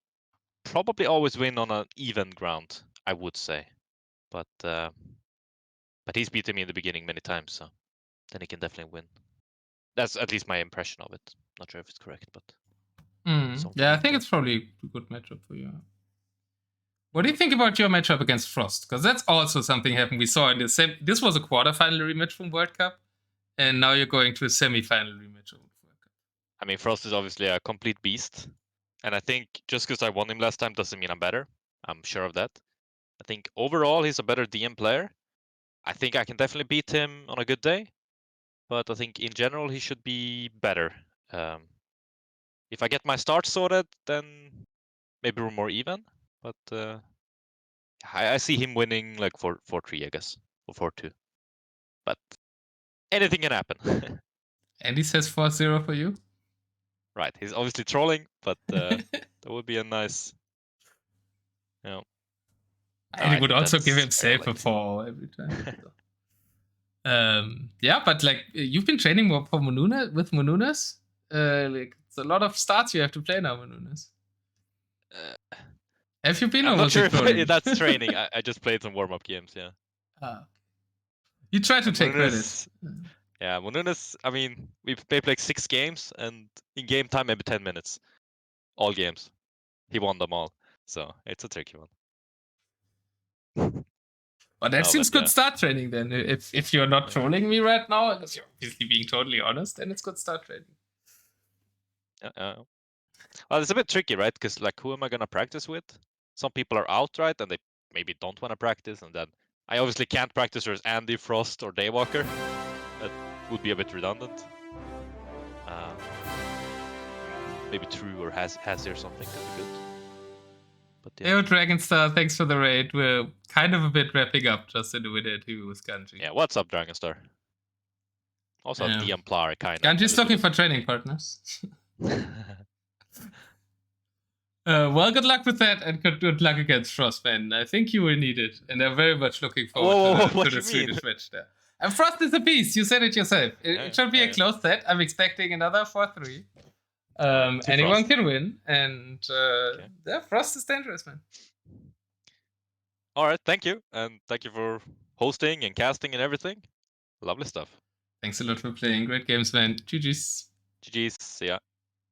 probably always win on an even ground, I would say. But he's beaten me in the beginning many times, so then he can definitely win. That's at least my impression of it. Not sure if it's correct, but Yeah, I like think that. it's probably a good matchup for you. What do you think about your matchup against Frost? Because that's also something happened. We saw in the this was a quarterfinal rematch from World Cup, and now you're going to a semifinal rematch of World Cup. I mean, Frost is obviously a complete beast, and I think just because I won him last time doesn't mean I'm better. I'm sure of that. I think overall he's a better DM player. I think I can definitely beat him on a good day, but I think in general he should be better. If I get my start sorted, then maybe we're more even. But I see him winning like 4-3, I guess, or 4-2. But anything can happen. And he says 4-0 for you? Right, he's obviously trolling, but that would be a nice, you know. And he would also give that's himself a unlikely. 4 every time. Yeah, but like you've been training more for Monuna with Monunas. Like it's a lot of starts you have to play now, Monunas. Have you been I'm or not was sure it trolling? if that's training. I just played some warm-up games, yeah. You try to And take credit. Yeah, Monunas, I mean, we played like 6 games, and in game time, maybe 10 minutes. All games. He won them all. So it's a tricky one. But that seems good yeah. start training then. If you're not trolling me right now, because you're obviously being totally honest, then it's good start training. Well, it's a bit tricky, right? Because like, who am I gonna practice with? Some people are outright, and they maybe don't want to practice, and then I obviously can't practice with Andy, Frost, or Daywalker. That would be a bit redundant. Maybe True or Hazzy or something could be good. But yeah. Hey, Dragonstar, thanks for the raid. We're kind of a bit wrapping up just to do with it with Ganji. Yeah, what's up, Dragonstar? Also a DM player, kind of. Ganji's looking for training partners. Well, good luck with that, and good luck against Frostman. I think you will need it, and I'm very much looking forward to the Swedish match there. And Frost is a beast. You said it yourself. It should be a close set. I'm expecting another 4-3. Anyone can win, and yeah, Frost is dangerous, man. All right, thank you, and thank you for hosting and casting and everything. Lovely stuff. Thanks a lot for playing. Great games, man. GG's. GG's. See ya.